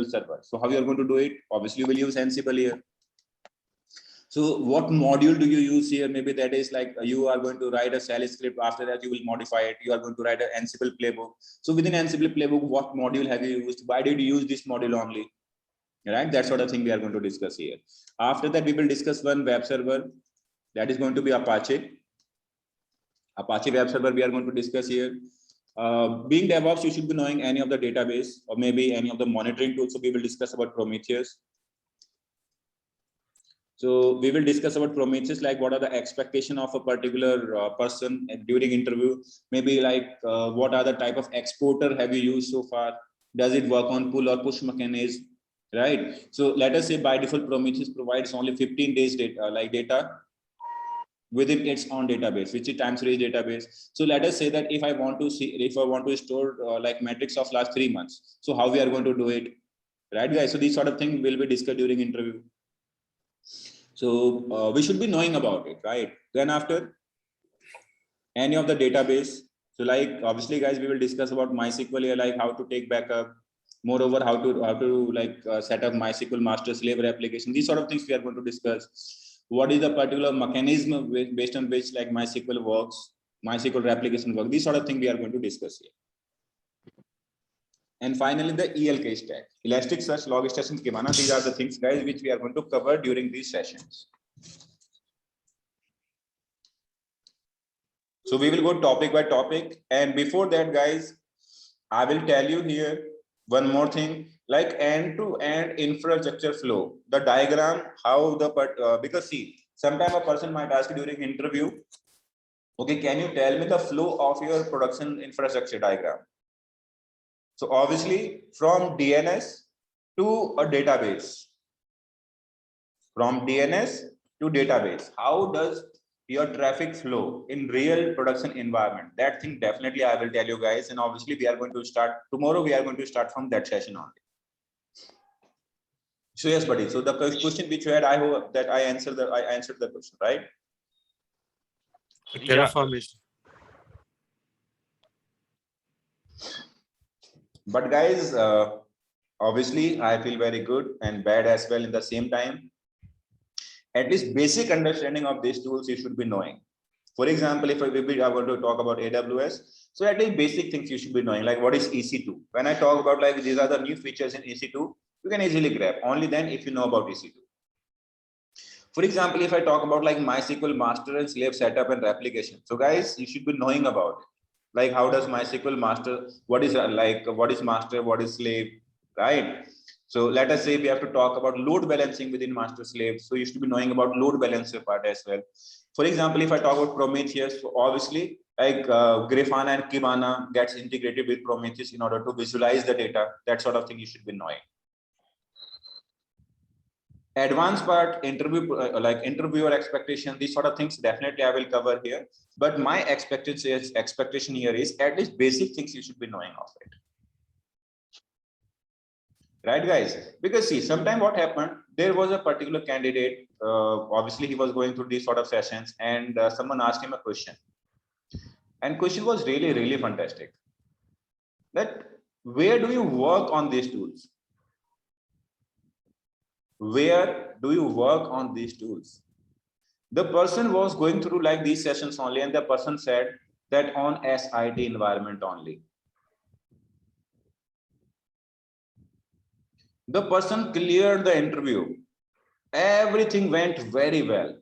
server. So how you are going to do it? Obviously, you will use Ansible here. So what module do you use here? Maybe that is like you are going to write a shell script. After that, you will modify it. You are going to write an Ansible playbook. So within Ansible playbook, what module have you used? Why did you use this module only? Right? That sort of thing we are going to discuss here. After that, we will discuss one web server. That is going to be Apache. Apache web server we are going to discuss here. Being DevOps, you should be knowing any of the database or maybe any of the monitoring tools. So we will discuss about Prometheus. So we will discuss about Prometheus, like what are the expectation of a particular person during interview. Maybe like what are the type of exporter have you used so far? Does it work on pull or push mechanism? Right. So let us say by default Prometheus provides only 15 days data within its own database, which is time series database. So let us say that if I want to store like metrics of last 3 months, so how we are going to do it, right, guys? So these sort of things will be discussed during interview. So we should be knowing about it, right? Then after, any of the database. So like obviously, guys, we will discuss about MySQL here, like how to take backup. Moreover, how to like set up MySQL master slave replication. These sort of things we are going to discuss. What is the particular mechanism based on which like MySQL works, MySQL replication works. These sort of things we are going to discuss here. And finally, the ELK stack, Elasticsearch, Log Station, Kibana. These are the things, guys, which we are going to cover during these sessions. So we will go topic by topic. And before that, guys, I will tell you here one more thing, like end-to-end infrastructure flow, the diagram, how the, because see, Sometime a person might ask you during interview, okay, can you tell me the flow of your production infrastructure diagram? So obviously from DNS to a database, from DNS to database, how does your traffic flow in real production environment? That thing definitely I will tell you guys, and obviously we are going to start tomorrow. We are going to start from that session only. So yes, buddy. So the question which you had, I hope that I answered the question, right? Yeah. Terraform. But guys, obviously I feel very good and bad as well in the same time. At least basic understanding of these tools you should be knowing. For example, if we are going to talk about AWS, so at least basic things you should be knowing, like what is EC2. When I talk about like these are the new features in EC2, you can easily grab only then if you know about EC2. For example, if I talk about like MySQL master and slave setup and replication, so guys, you should be knowing about it. Like how does MySQL master, what is master, what is slave, right? So let us say we have to talk about load balancing within master slave. So you should be knowing about load balancer part as well. For example, if I talk about Prometheus, so obviously like Grafana and Kibana gets integrated with Prometheus in order to visualize the data. That sort of thing you should be knowing. Advanced part, interviewer expectation, these sort of things definitely I will cover here. But my expectation here is at least basic things you should be knowing of it. Right, guys? Because see, sometime what happened, there was a particular candidate, obviously he was going through these sort of sessions, and someone asked him a question. And question was really, really fantastic. That where do you work on these tools? Where do you work on these tools? The person was going through like these sessions only, and the person said that on SIT environment only. The person cleared the interview. Everything went very well,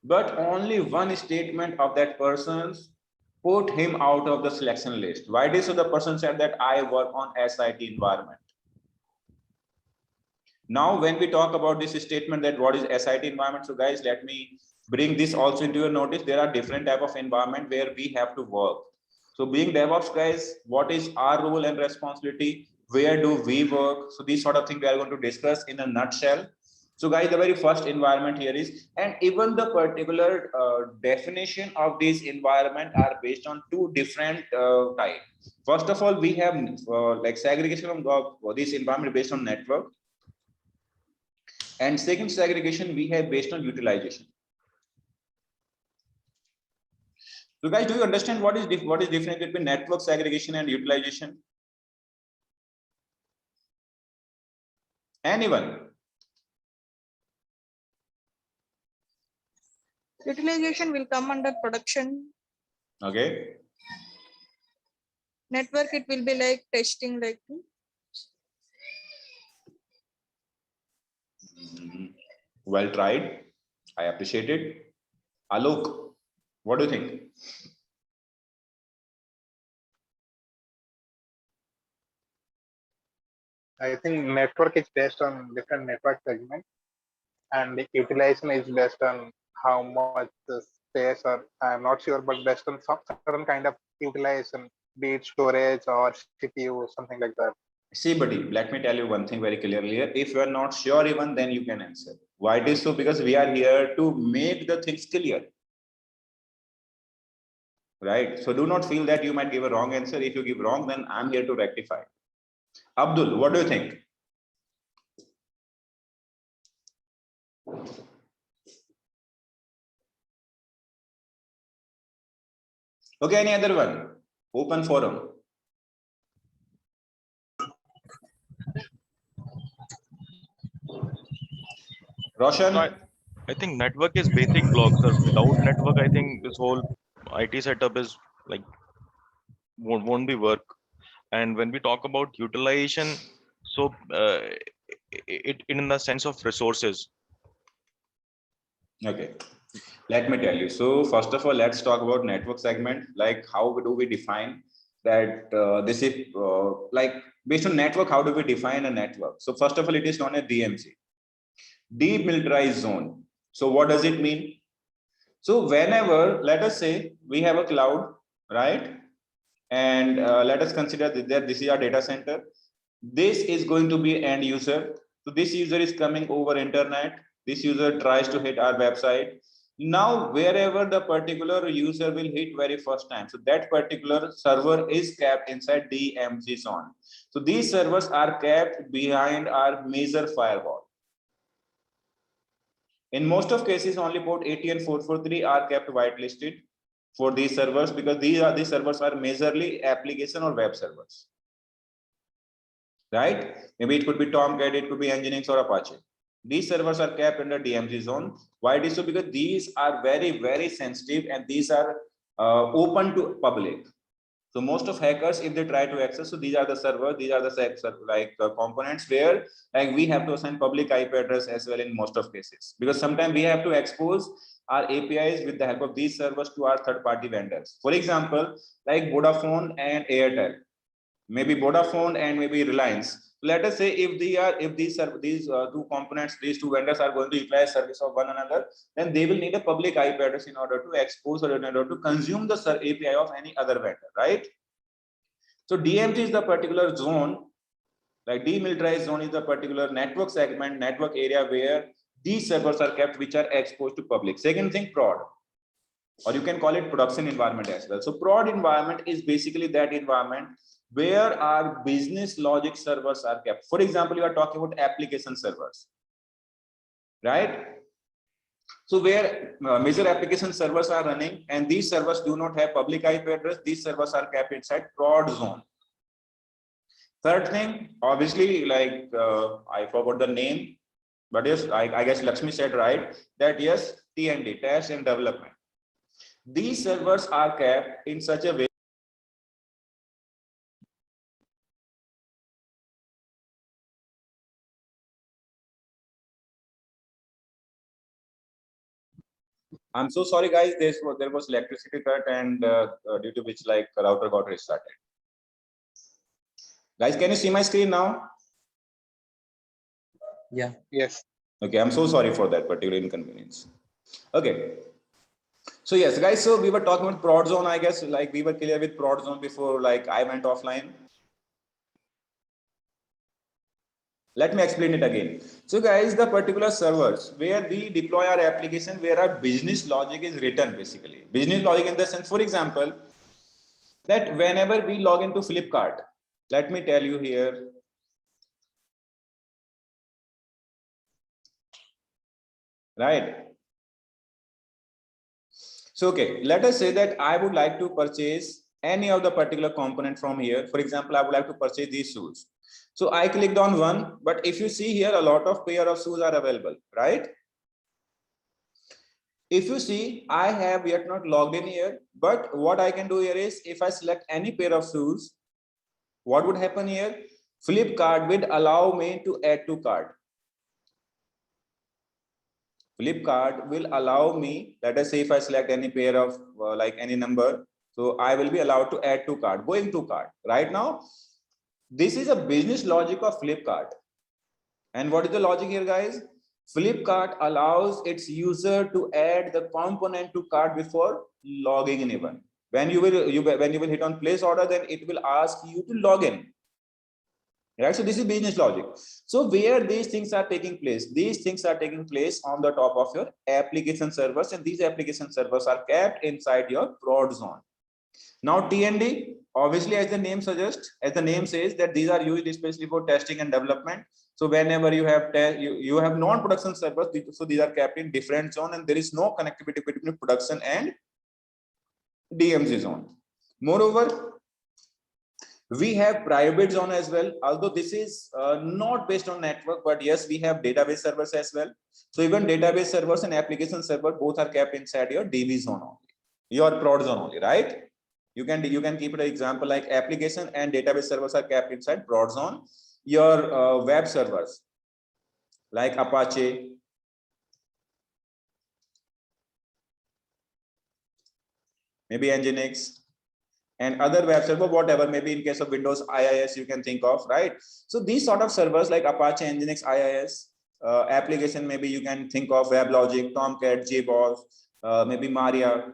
but only one statement of that person's put him out of the selection list. Why did so? The person said that I work on SIT environment. Now, when we talk about this statement that what is SIT environment, so guys, let me bring this also into your notice. There are different type of environment where we have to work. So being DevOps guys, what is our role and responsibility? Where do we work? So these sort of things we are going to discuss in a nutshell. So guys, the very first environment here is, and even the particular definition of this environment are based on two different types. First of all, we have like segregation of this environment based on network. And second segregation we have based on utilization. So guys, do you understand what is different between network segregation and utilization? Anyone? Utilization will come under production. Okay. Network, it will be like testing, like. Well tried. I appreciate it. Alok, what do you think? I think network is based on different network segments, and the utilization is based on how much the space, or I'm not sure, but based on some certain kind of utilization, be it storage or CPU, something like that. See, buddy, let me tell you one thing very clearly here. If you are not sure even, then you can answer. Why it is so? Because we are here to make the things clear. Right? So do not feel that you might give a wrong answer. If you give wrong, then I'm here to rectify. Abdul, what do you think? Okay, any other one? Open forum. Roshan? I think network is basic blocks. Sir. Without network, I think this whole IT setup is like won't be work. And when we talk about utilization, so it in the sense of resources. Okay, let me tell you. So first of all, let's talk about network segment. Like how do we define that this is like based on network, how do we define a network? So first of all, it is known as DMZ, demilitarized zone. So what does it mean? So whenever, let us say we have a cloud, right? And let us consider that this is our data center. This is going to be end user. So this user is coming over internet. This user tries to hit our website. Now, wherever the particular user will hit very first time, so that particular server is kept inside DMZ zone. So these servers are kept behind our major firewall. In most of cases, only port 80 and 443 are kept whitelisted for these servers, because these servers are majorly application or web servers, right? Maybe it could be Tomcat, it could be Nginx or Apache. These servers are kept under DMZ zone. Why it is so? Because these are very, very sensitive and these are open to public. So most of hackers, if they try to access, so these are the servers, these are the components where like we have to assign public IP address as well in most of cases, because sometimes we have to expose our APIs with the help of these servers to our third-party vendors. For example, like Vodafone and Airtel, maybe Vodafone and maybe Reliance. Let us say if these two components, these two vendors are going to utilize service of one another, then they will need a public IP address in order to expose or in order to consume the API of any other vendor, right? So DMZ is the particular zone, like demilitarized zone is the particular network segment, network area where these servers are kept, which are exposed to public. Second thing, prod, or you can call it production environment as well. So prod environment is basically that environment where our business logic servers are kept. For example, you are talking about application servers, right? So where major application servers are running and these servers do not have public IP address, these servers are kept inside prod zone. Third thing, obviously, like I forgot the name, but yes, I guess Lakshmi said right, that yes, T&D, test and development. These servers are kept in such a way I'm so sorry, guys. There was electricity cut, and due to which like router got restarted. Guys, can you see my screen now? Yeah. Yes. Okay, I'm so sorry for that particular inconvenience. Okay. So yes, guys. So we were talking about prod zone. I guess like we were clear with prod zone before like I went offline. Let me explain it again. So guys, the particular servers where we deploy our application, where our business logic is written, basically. Business logic in the sense, for example, that whenever we log into Flipkart, let me tell you here. Right. So, okay, let us say that I would like to purchase any of the particular component from here. For example, I would like to purchase these shoes. So I clicked on one, but if you see here, a lot of pair of shoes are available, right? If you see, I have yet not logged in here, but what I can do here is if I select any pair of shoes, what would happen here? Flipkart will allow me to add to cart. Flipkart will allow me, let us say if I select any pair of like any number, so I will be allowed to add to cart, going to cart. Right now, this is a business logic of Flipkart. And what is the logic here, guys? Flipkart allows its user to add the component to cart before logging in even. When you will hit on place order, then it will ask you to log in. Right, so this is business logic. So where these things are taking place, these things are taking place on the top of your application servers, and these application servers are kept inside your prod zone. Now T&D, obviously, as the name suggests, as the name says, that these are used especially for testing and development. So whenever you have you have non-production servers, so these are kept in different zone, and there is no connectivity between production and DMZ zone. Moreover, we have private zone as well, although this is not based on network, but yes, we have database servers as well. So even database servers and application server both are kept inside your DB zone only, your prod zone only, right? You can keep it an example like application and database servers are kept inside prod zone. Your web servers like Apache, maybe Nginx, and other web server, whatever, maybe in case of Windows IIS, you can think of, right? So these sort of servers like Apache, Nginx, IIS, application, maybe you can think of WebLogic, Tomcat, JBoss, maybe Maria,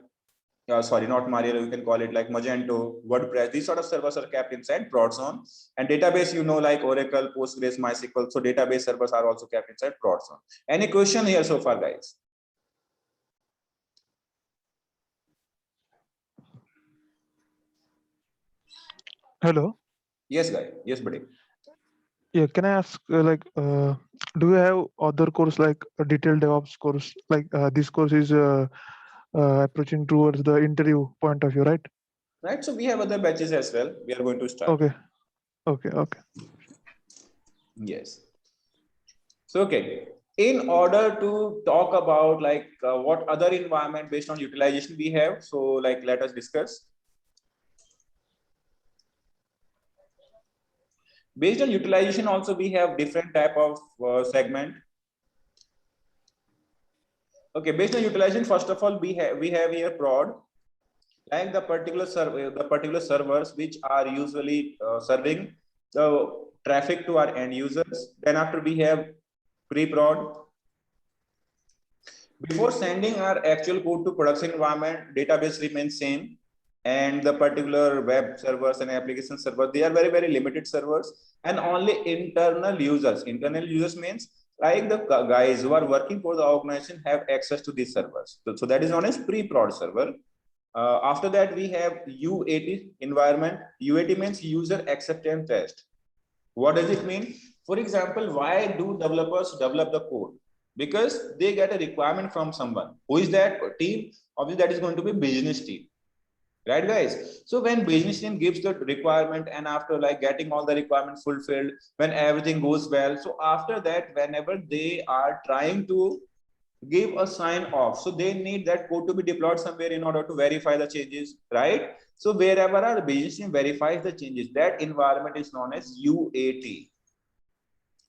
sorry, not Maria, you can call it like Magento, WordPress. These sort of servers are kept inside prod zone. And database, you know, like Oracle, Postgres, MySQL. So database servers are also kept inside prod zone. Any question here so far, guys? Hello. Yes, guys. Yes, buddy. Yeah, can I ask do you have other course like a detailed DevOps course? Like this course is approaching towards the interview point of view, right? Right. So we have other batches as well. We are going to start. Okay. Okay. Yes. So, okay. In order to talk about like what other environment based on utilization we have, so like let us discuss. Based on utilization, also we have different type of segment. Okay, based on utilization, first of all, we have here prod, like the particular servers which are usually serving the traffic to our end users. Then after we have pre-prod. Before sending our actual code to production environment, database remains same, and the particular web servers and application servers, they are very, very limited servers, and only internal users. Internal users means like the guys who are working for the organization have access to these servers. So that is known as pre-prod server. After that, we have UAT environment. UAT means user acceptance test. What does it mean? For example, why do developers develop the code? Because they get a requirement from someone. Who is that team? Obviously, that is going to be business team. Right, guys? So when business team gives the requirement, and after like getting all the requirements fulfilled, when everything goes well, so after that, whenever they are trying to give a sign off, so they need that code to be deployed somewhere in order to verify the changes, right? So wherever our business team verifies the changes, that environment is known as UAT,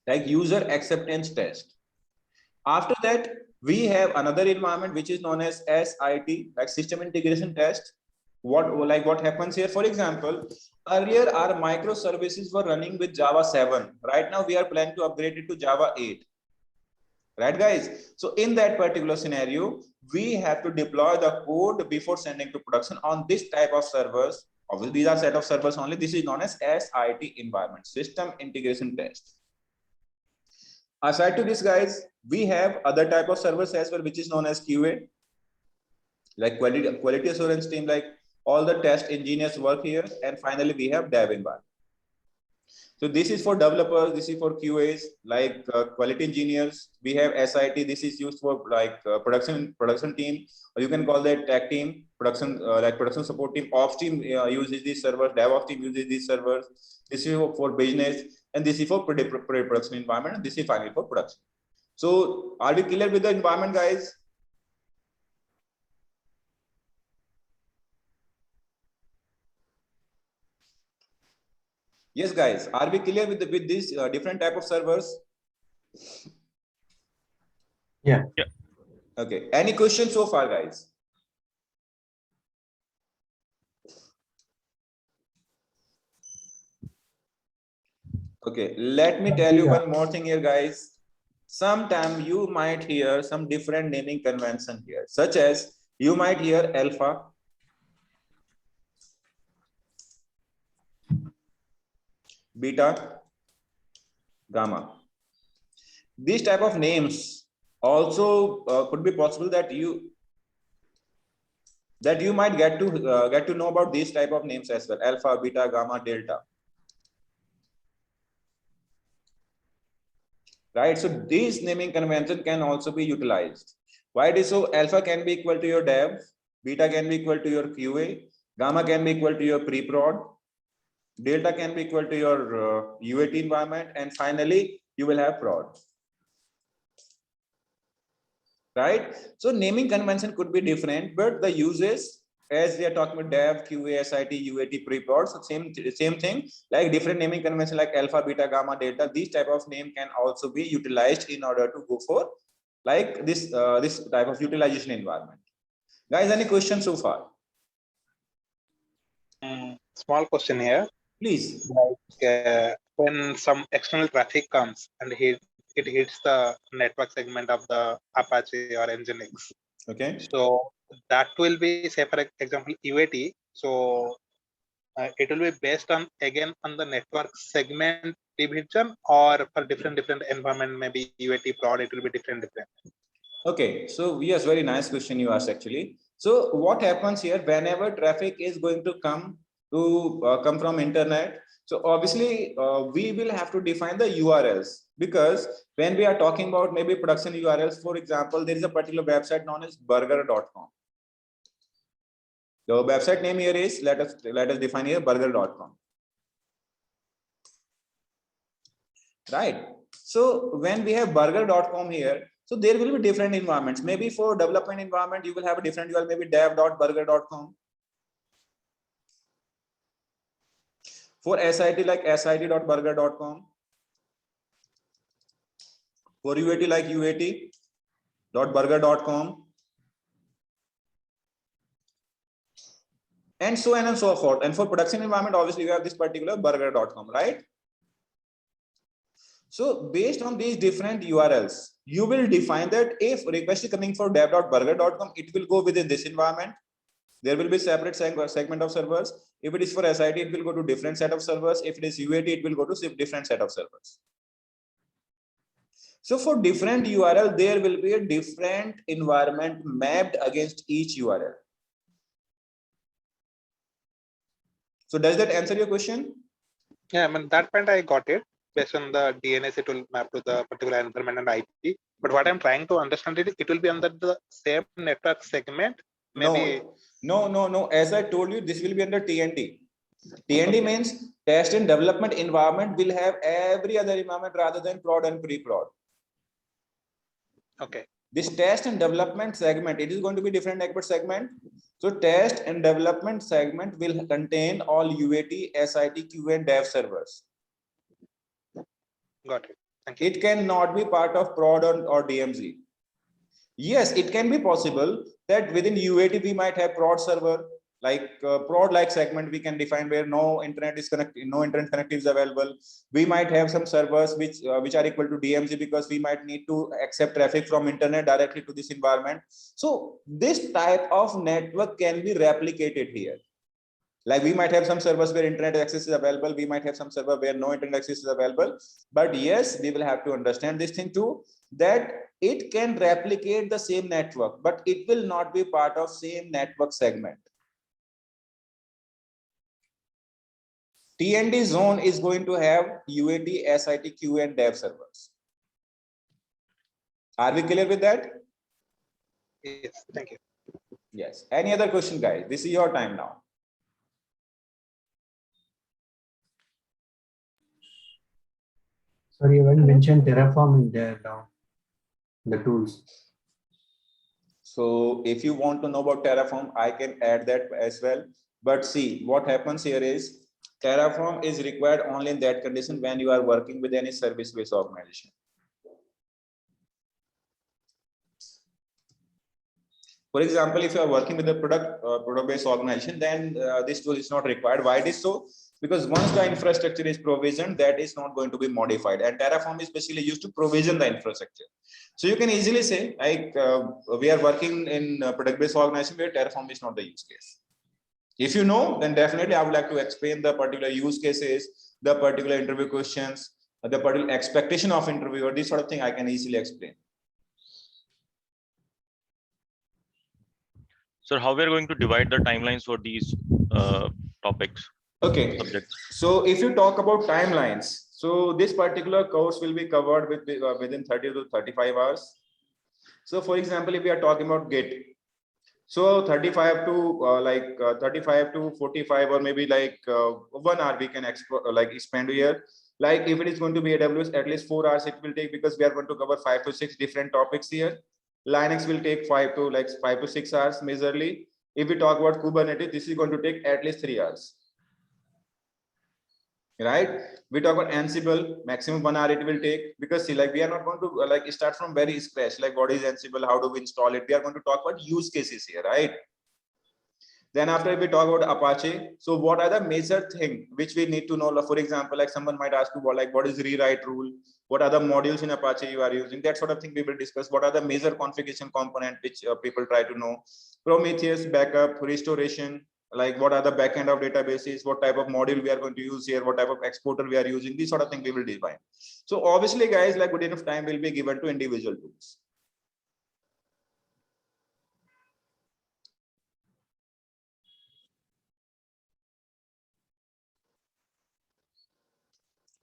like user acceptance test. After that, we have another environment which is known as SIT, like system integration test. What happens here? For example, earlier our microservices were running with Java 7. Right now we are planning to upgrade it to Java 8. Right, guys? So in that particular scenario, we have to deploy the code before sending to production on this type of servers. Obviously, these are set of servers only. This is known as SIT environment, system integration test. Aside to this, guys, we have other type of servers as well, which is known as QA, like quality assurance team, like all the test engineers work here. And finally, we have dev environment. So this is for developers, this is for QAs, like quality engineers. We have SIT, this is used for like production team, or you can call that tech team, like production support team. Ops team uses these servers, DevOps team uses these servers. This is for business, and this is for production environment, and this is finally for production. So are we clear with the environment, guys? Yes, guys, are we clear with these different type of servers? Yeah. Okay, any questions so far, guys? Okay, let me tell you one more thing here, guys. Sometime you might hear some different naming convention here, such as you might hear alpha, beta, gamma. These type of names also could be possible that you might get to know about these type of names as well: alpha, beta, gamma, delta. Right? So these naming convention can also be utilized. Why it is so? Alpha can be equal to your dev, beta can be equal to your QA, gamma can be equal to your pre-prod, delta can be equal to your UAT environment, and finally you will have prod. Right? So naming convention could be different, but the uses, as we are talking about dev, QA, SIT, UAT, pre-prod, so same thing, like different naming convention like alpha, beta, gamma, delta. These type of name can also be utilized in order to go for like this type of utilization environment. Guys, any questions so far? Small question here. Please. Like when some external traffic comes and it hits the network segment of the Apache or Nginx. Okay. So that will be, say for example, UAT. So it will be based on again on the network segment division, or for different environment, maybe UAT prod, it will be different. Okay, so yes, very nice question you asked actually. So what happens here whenever traffic is going to come from internet? So obviously we will have to define the URLs, because when we are talking about maybe production URLs, for example, there is a particular website known as burger.com. The website name here is, let us define here, burger.com. Right. So when we have burger.com here, so there will be different environments. Maybe for development environment, you will have a different URL, maybe dev.burger.com. For SIT, like sit.burger.com. For UAT, like uat.burger.com. And so on and so forth. And for production environment, obviously you have this particular burger.com, right? So based on these different URLs, you will define that if request is coming for dev.burger.com, it will go within this environment. There will be separate segment of servers. If it is for SIT, it will go to different set of servers. If it is UAT, it will go to different set of servers. So for different URL, there will be a different environment mapped against each URL. So does that answer your question? Yeah, I mean, that point I got it. Based on the DNS, it will map to the particular environment and IP. But what I'm trying to understand is, it will be under the same network segment. Maybe. No. As I told you, this will be under TND. TND means test and development environment will have every other environment rather than prod and pre-prod. Okay. This test and development segment, it is going to be different network segment. So test and development segment will contain all UAT, SIT, QA, and dev servers. Got it. Thank you. It cannot be part of prod or DMZ. Yes, it can be possible that within UAT we might have prod server, like prod like segment we can define where no internet is connected, no internet connectivity is available. We might have some servers which are equal to DMZ, because we might need to accept traffic from internet directly to this environment. So this type of network can be replicated here. Like we might have some servers where internet access is available. We might have some server where no internet access is available. But yes, we will have to understand this thing too, that it can replicate the same network, but it will not be part of same network segment. TND zone is going to have UAT, SIT, QA, and dev servers. Are we clear with that? Yes, thank you. Yes. Any other question, guys? This is your time now. Sorry, you haven't mentioned Terraform in there now, the tools. So if you want to know about Terraform, I can add that as well. But see, what happens here is Terraform is required only in that condition when you are working with any service-based organization. For example, if you are working with a product-based organization, then this tool is not required. Why it is so? Because once the infrastructure is provisioned, that is not going to be modified. And Terraform is basically used to provision the infrastructure. So you can easily say, like, we are working in a product-based organization where Terraform is not the use case. If you know, then definitely I would like to explain the particular use cases, the particular interview questions, the particular expectation of interview, or this sort of thing I can easily explain. So how we are going to divide the timelines for these topics? Okay, subjects? So if you talk about timelines, so this particular course will be covered within 30 to 35 hours. So for example, if we are talking about Git, so 35 to 45, or maybe like 1 hour we can expand here. Like if it is going to be AWS, at least 4 hours it will take, because we are going to cover 5 to 6 different topics here. Linux will take 5 to 6 hours majorly. If we talk about Kubernetes, this is going to take at least 3 hours. Right? We talk about Ansible, maximum 1 hour it will take, because see, like we are not going to start from very scratch, like what is Ansible, how do we install it. We are going to talk about use cases here, right? Then after we talk about Apache, so what are the major thing which we need to know? For example, like someone might ask you, what is rewrite rule? What are the modules in Apache you are using? That sort of thing we will discuss. What are the major configuration component which people try to know? Prometheus, backup, restoration, like what are the backend of databases, what type of module we are going to use here, what type of exporter we are using, these sort of thing we will define. So obviously, guys, like good enough time will be given to individual tools.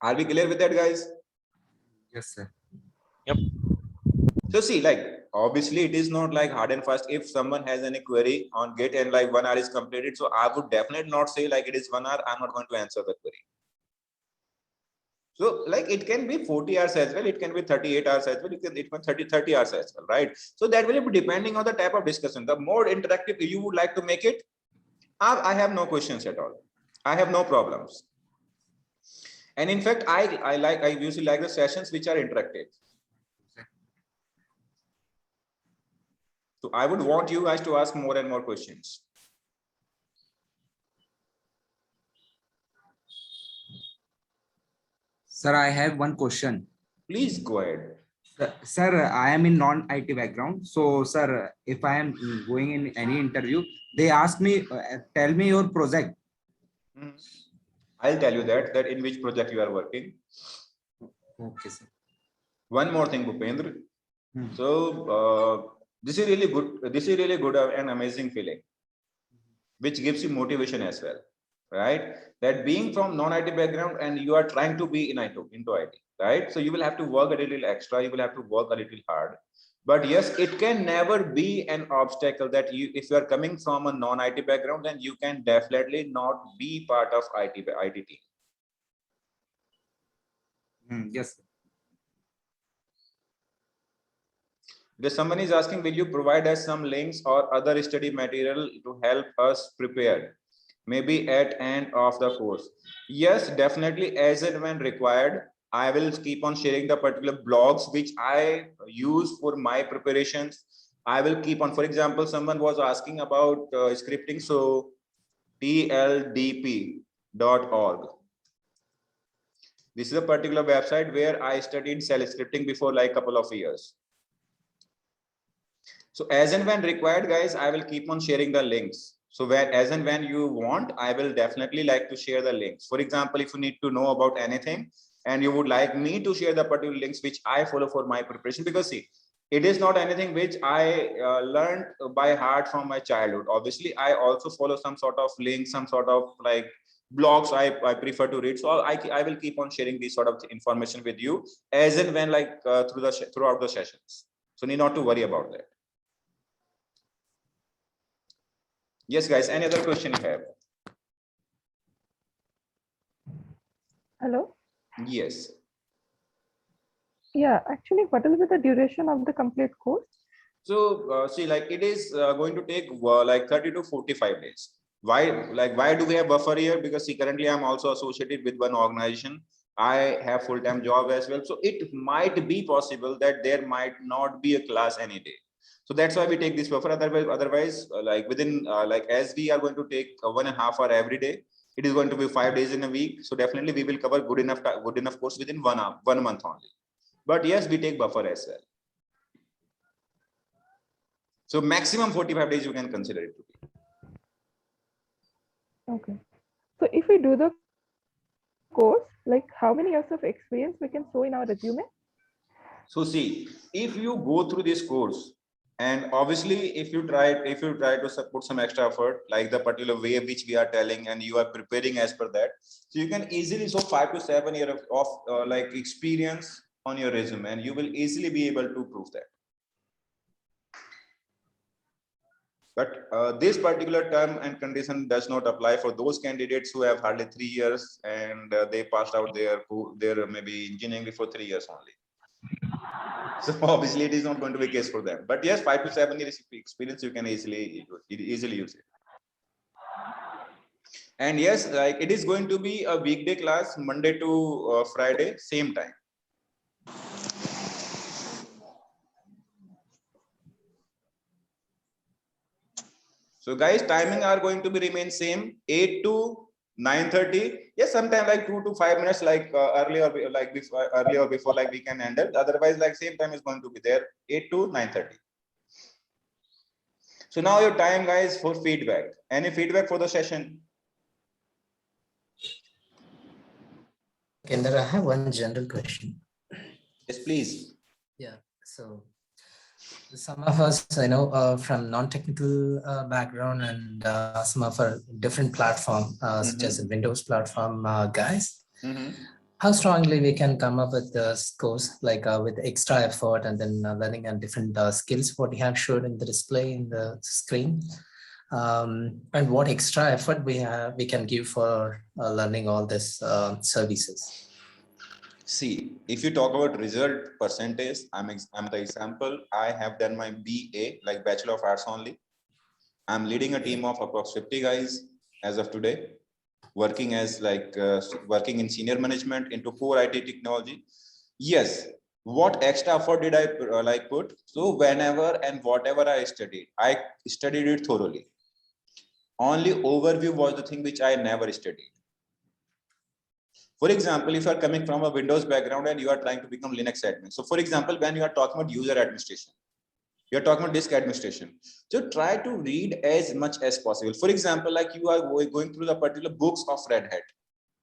Are we clear with that, guys? Yes, sir. So see, like obviously it is not like hard and fast. If someone has any query on Git and like 1 hour is completed, so I would definitely not say like it is 1 hour, I'm not going to answer the query. So like it can be 40 hours as well, it can be 38 hours as well, it can 30 hours as well, right? So that will be depending on the type of discussion. The more interactive you would like to make it, I have no questions at all. I have no problems. And in fact, I usually like the sessions which are interactive. So I would want you guys to ask more and more questions. Sir, I have one question. Please go ahead. Sir, I am in non-IT background. So, sir, if I am going in any interview, they ask me, tell me your project. I'll tell you that in which project you are working. Okay, sir. One more thing, Bhupendra. So this is really good. This is really good and amazing feeling, which gives you motivation as well, right? That being from non-IT background and you are trying to be into IT, right? So you will have to work a little extra. You will have to work a little hard. But yes, it can never be an obstacle that if you are coming from a non-IT background, then you can definitely not be part of IT team. Yes, sir. If someone is asking, will you provide us some links or other study material to help us prepare? Maybe at end of the course. Yes, definitely, as and when required. I will keep on sharing the particular blogs which I use for my preparations. I will keep on, for example, someone was asking about scripting. So tldp.org. This is a particular website where I studied shell scripting before like a couple of years. So as and when required, guys, I will keep on sharing the links. So as and when you want, I will definitely like to share the links. For example, if you need to know about anything and you would like me to share the particular links which I follow for my preparation, because see, it is not anything which I learned by heart from my childhood. Obviously, I also follow some sort of links, some sort of like blogs I prefer to read. So I will keep on sharing this sort of information with you as and when like throughout the sessions. So need not to worry about that. Yes, guys, any other question you have? Hello? Yes. Yeah, actually, what will be the duration of the complete course? So see, like it is going to take like 30 to 45 days. Why do we have buffer here? Because see, currently I'm also associated with one organization. I have full-time job as well. So it might be possible that there might not be a class any day. So that's why we take this buffer. Otherwise, like within like as we are going to take 1.5 hour every day, it is going to be 5 days in a week. So definitely we will cover good enough course within 1 month only. But yes, we take buffer as well. So maximum 45 days you can consider it to be. Okay. So if we do the course, like how many years of experience we can show in our resume? So see, if you go through this course, and obviously if you try to put some extra effort, like the particular way which we are telling, and you are preparing as per that, so you can easily show 5 to 7 years of like experience on your resume, and you will easily be able to prove that. But this particular term and condition does not apply for those candidates who have hardly 3 years and they passed out their maybe engineering before 3 years only. So obviously it is not going to be the case for them. But yes, 5 to 7 years experience, you can easily use it. And yes, like it is going to be a weekday class, Monday to Friday, same time. So guys, timing are going to be remain same, 8 to 9:30. Yes, sometime like 2 to 5 minutes, like earlier, like before, earlier or before, like we can handle. Otherwise, like same time is going to be there, 8 to 9:30. So now your time, guys, for feedback. Any feedback for the session? Kinder, I have one general question. Yes, please. Yeah, so some of us, from non-technical background, and some of our different platform, such as a Windows platform guys, how strongly we can come up with the course, like with extra effort and then learning on different skills, what you have showed in the display in the screen, and what extra effort we can give for learning all this services. See, if you talk about result percentage, I'm the example. I have done my BA, like Bachelor of Arts only. I'm leading a team of approx 50 guys as of today, working as working in senior management into core IT technology. Yes, what extra effort did I put? So whenever and whatever I studied it thoroughly. Only overview was the thing which I never studied. For example, if you are coming from a Windows background and you are trying to become Linux admin. So for example, when you are talking about user administration, you're talking about disk administration. So try to read as much as possible. For example, like you are going through the particular books of Red Hat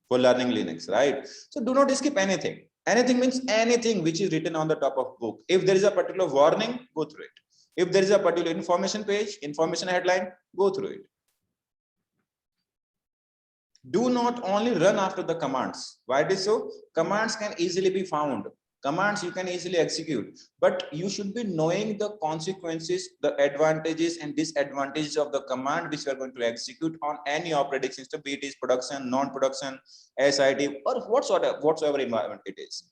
for learning Linux, right? So do not skip anything. Anything means anything which is written on the top of book. If there is a particular warning, go through it. If there is a particular information page, information headline, go through it. Do not only run after the commands. Why it is so? Commands can easily be found. Commands you can easily execute, but you should be knowing the consequences, the advantages and disadvantages of the command which you are going to execute on any operating system, be it is production, non-production, SIT, or whatsoever environment it is.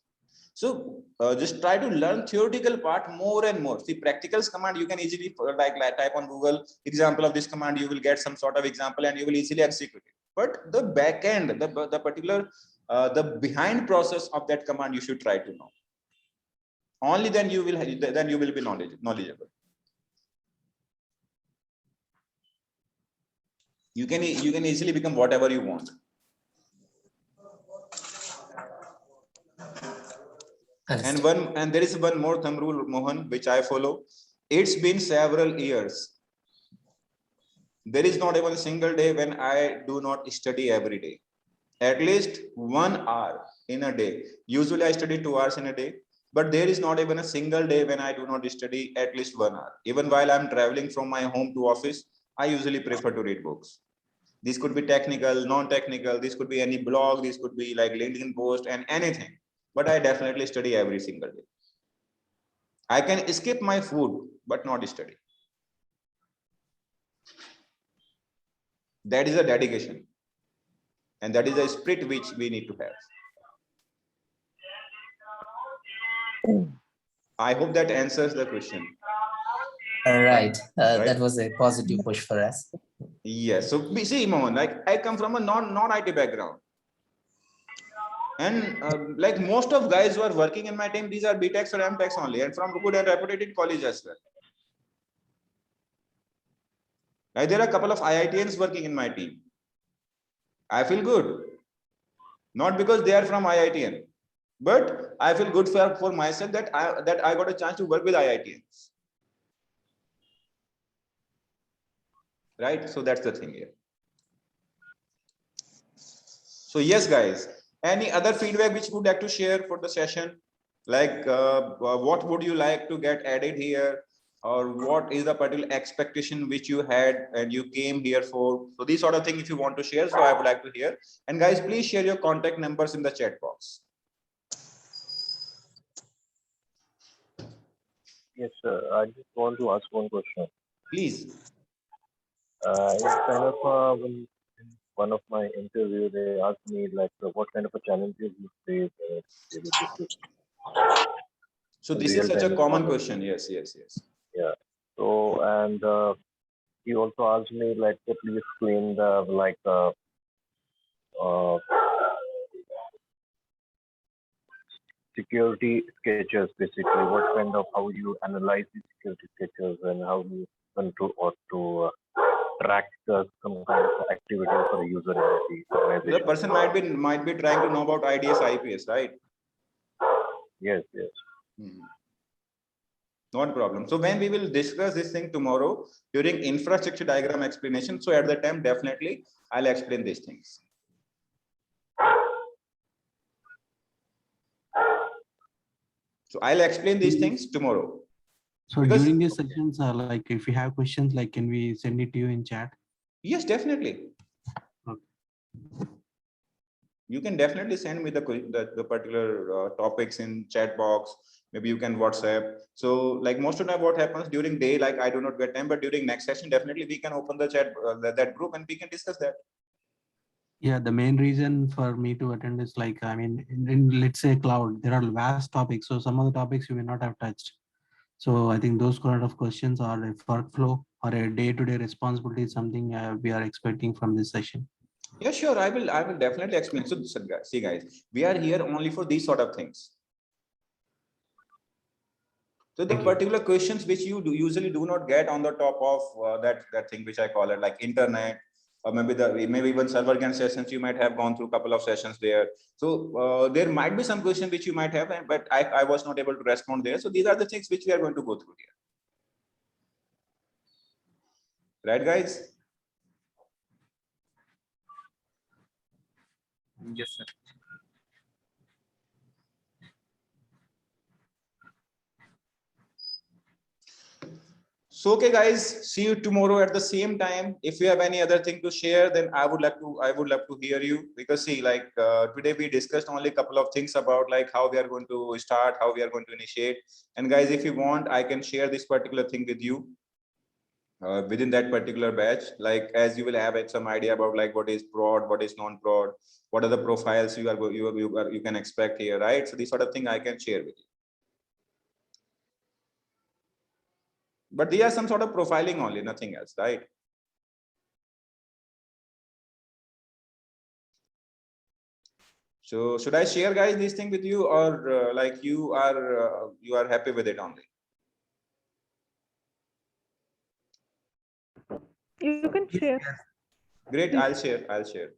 So just try to learn theoretical part more and more. See, practicals command you can easily like type on Google example of this command, you will get some sort of example and you will easily execute it. But the back end, the particular the behind process of that command you should try to know. Only then you will be knowledgeable. You can easily become whatever you want. And there is one more thumb rule, Mohan, which I follow. It's been several years. There is not even a single day when I do not study every day. At least 1 hour in a day. Usually I study 2 hours in a day, but there is not even a single day when I do not study at least 1 hour. Even while I'm traveling from my home to office, I usually prefer to read books. This could be technical, non-technical, this could be any blog, this could be like LinkedIn post and anything. But I definitely study every single day. I can skip my food, but not study. That is a dedication. And that is a spirit which we need to have. I hope that answers the question. Right. That was a positive push for us. Yes. So we see, Mohan, like I come from a non-IT background. And like most of guys who are working in my team, these are BTechs or MTechs only, and from good and reputed college as well. Like there are a couple of IITians working in my team. I feel good, not because they are from IITian, but I feel good for myself that I got a chance to work with IITians. Right? So that's the thing here. So yes, guys, any other feedback which you would like to share for the session? Like what would you like to get added here? Or what is the particular expectation which you had and you came here for? So these sort of things if you want to share, so I would like to hear. And guys, please share your contact numbers in the chat box. Yes, sir. I just want to ask one question. Please. It's kind of in one of my interview, they asked me like what kind of a challenges you face. So this is such a common question. Yes. Yeah. So and he also asked me like to please explain the like security sketches, basically what kind of how you analyze the security sketches and how you control or to track some kind of activity for a user in the organization. The person might be trying to know about IDS, IPS, right? Yes, yes. Not a problem. So when we will discuss this thing tomorrow during infrastructure diagram explanation, so at that time, definitely I'll explain these things. So I'll explain these things tomorrow. So Because- during these sessions, like if you have questions, like can we send it to you in chat? Yes, definitely. Okay. You can definitely send me the particular topics in chat box. Maybe you can WhatsApp. So like most of the time what happens during day, like I do not get time, but during next session, definitely we can open the chat, that group, and we can discuss that. Yeah, the main reason for me to attend is like, I mean, in let's say cloud, there are vast topics. So some of the topics you may not have touched. So I think those kind of questions or a workflow or a day-to-day responsibility is something we are expecting from this session. Yeah, sure. I will definitely explain. So see guys, we are here only for these sort of things. So the particular questions which you usually do not get on the top of that thing which I call it like internet, or maybe even server GAN sessions, you might have gone through a couple of sessions there. So there might be some question which you might have, but I was not able to respond there. So these are the things which we are going to go through here. Right, guys? Yes, sir. So, okay, guys, see you tomorrow at the same time. If you have any other thing to share, then I would love to hear you, because see, like today we discussed only a couple of things about like how we are going to start, how we are going to initiate. And guys, if you want, I can share this particular thing with you within that particular batch. Like as you will have some idea about like what is prod, what is non-prod, what are the profiles you can expect here, right? So this sort of thing I can share with you. But they are some sort of profiling only, nothing else, right? So should I share, guys, this thing with you, or like you are happy with it only? You can share. Great, I'll share.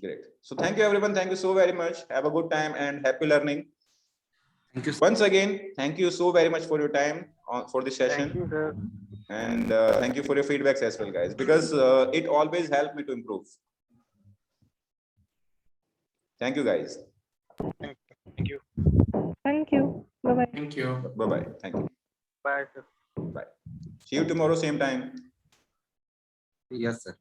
Great. So thank you, everyone. Thank you so very much. Have a good time and happy learning. Thank you. Once again, thank you so very much for your time for this session. Thank you, sir. And thank you for your feedbacks as well, guys, because it always helped me to improve. Thank you, guys. Thank you. Thank you. Bye-bye. Thank you. Bye-bye. Thank you. Bye, sir. Bye. See you tomorrow, same time. Yes, sir.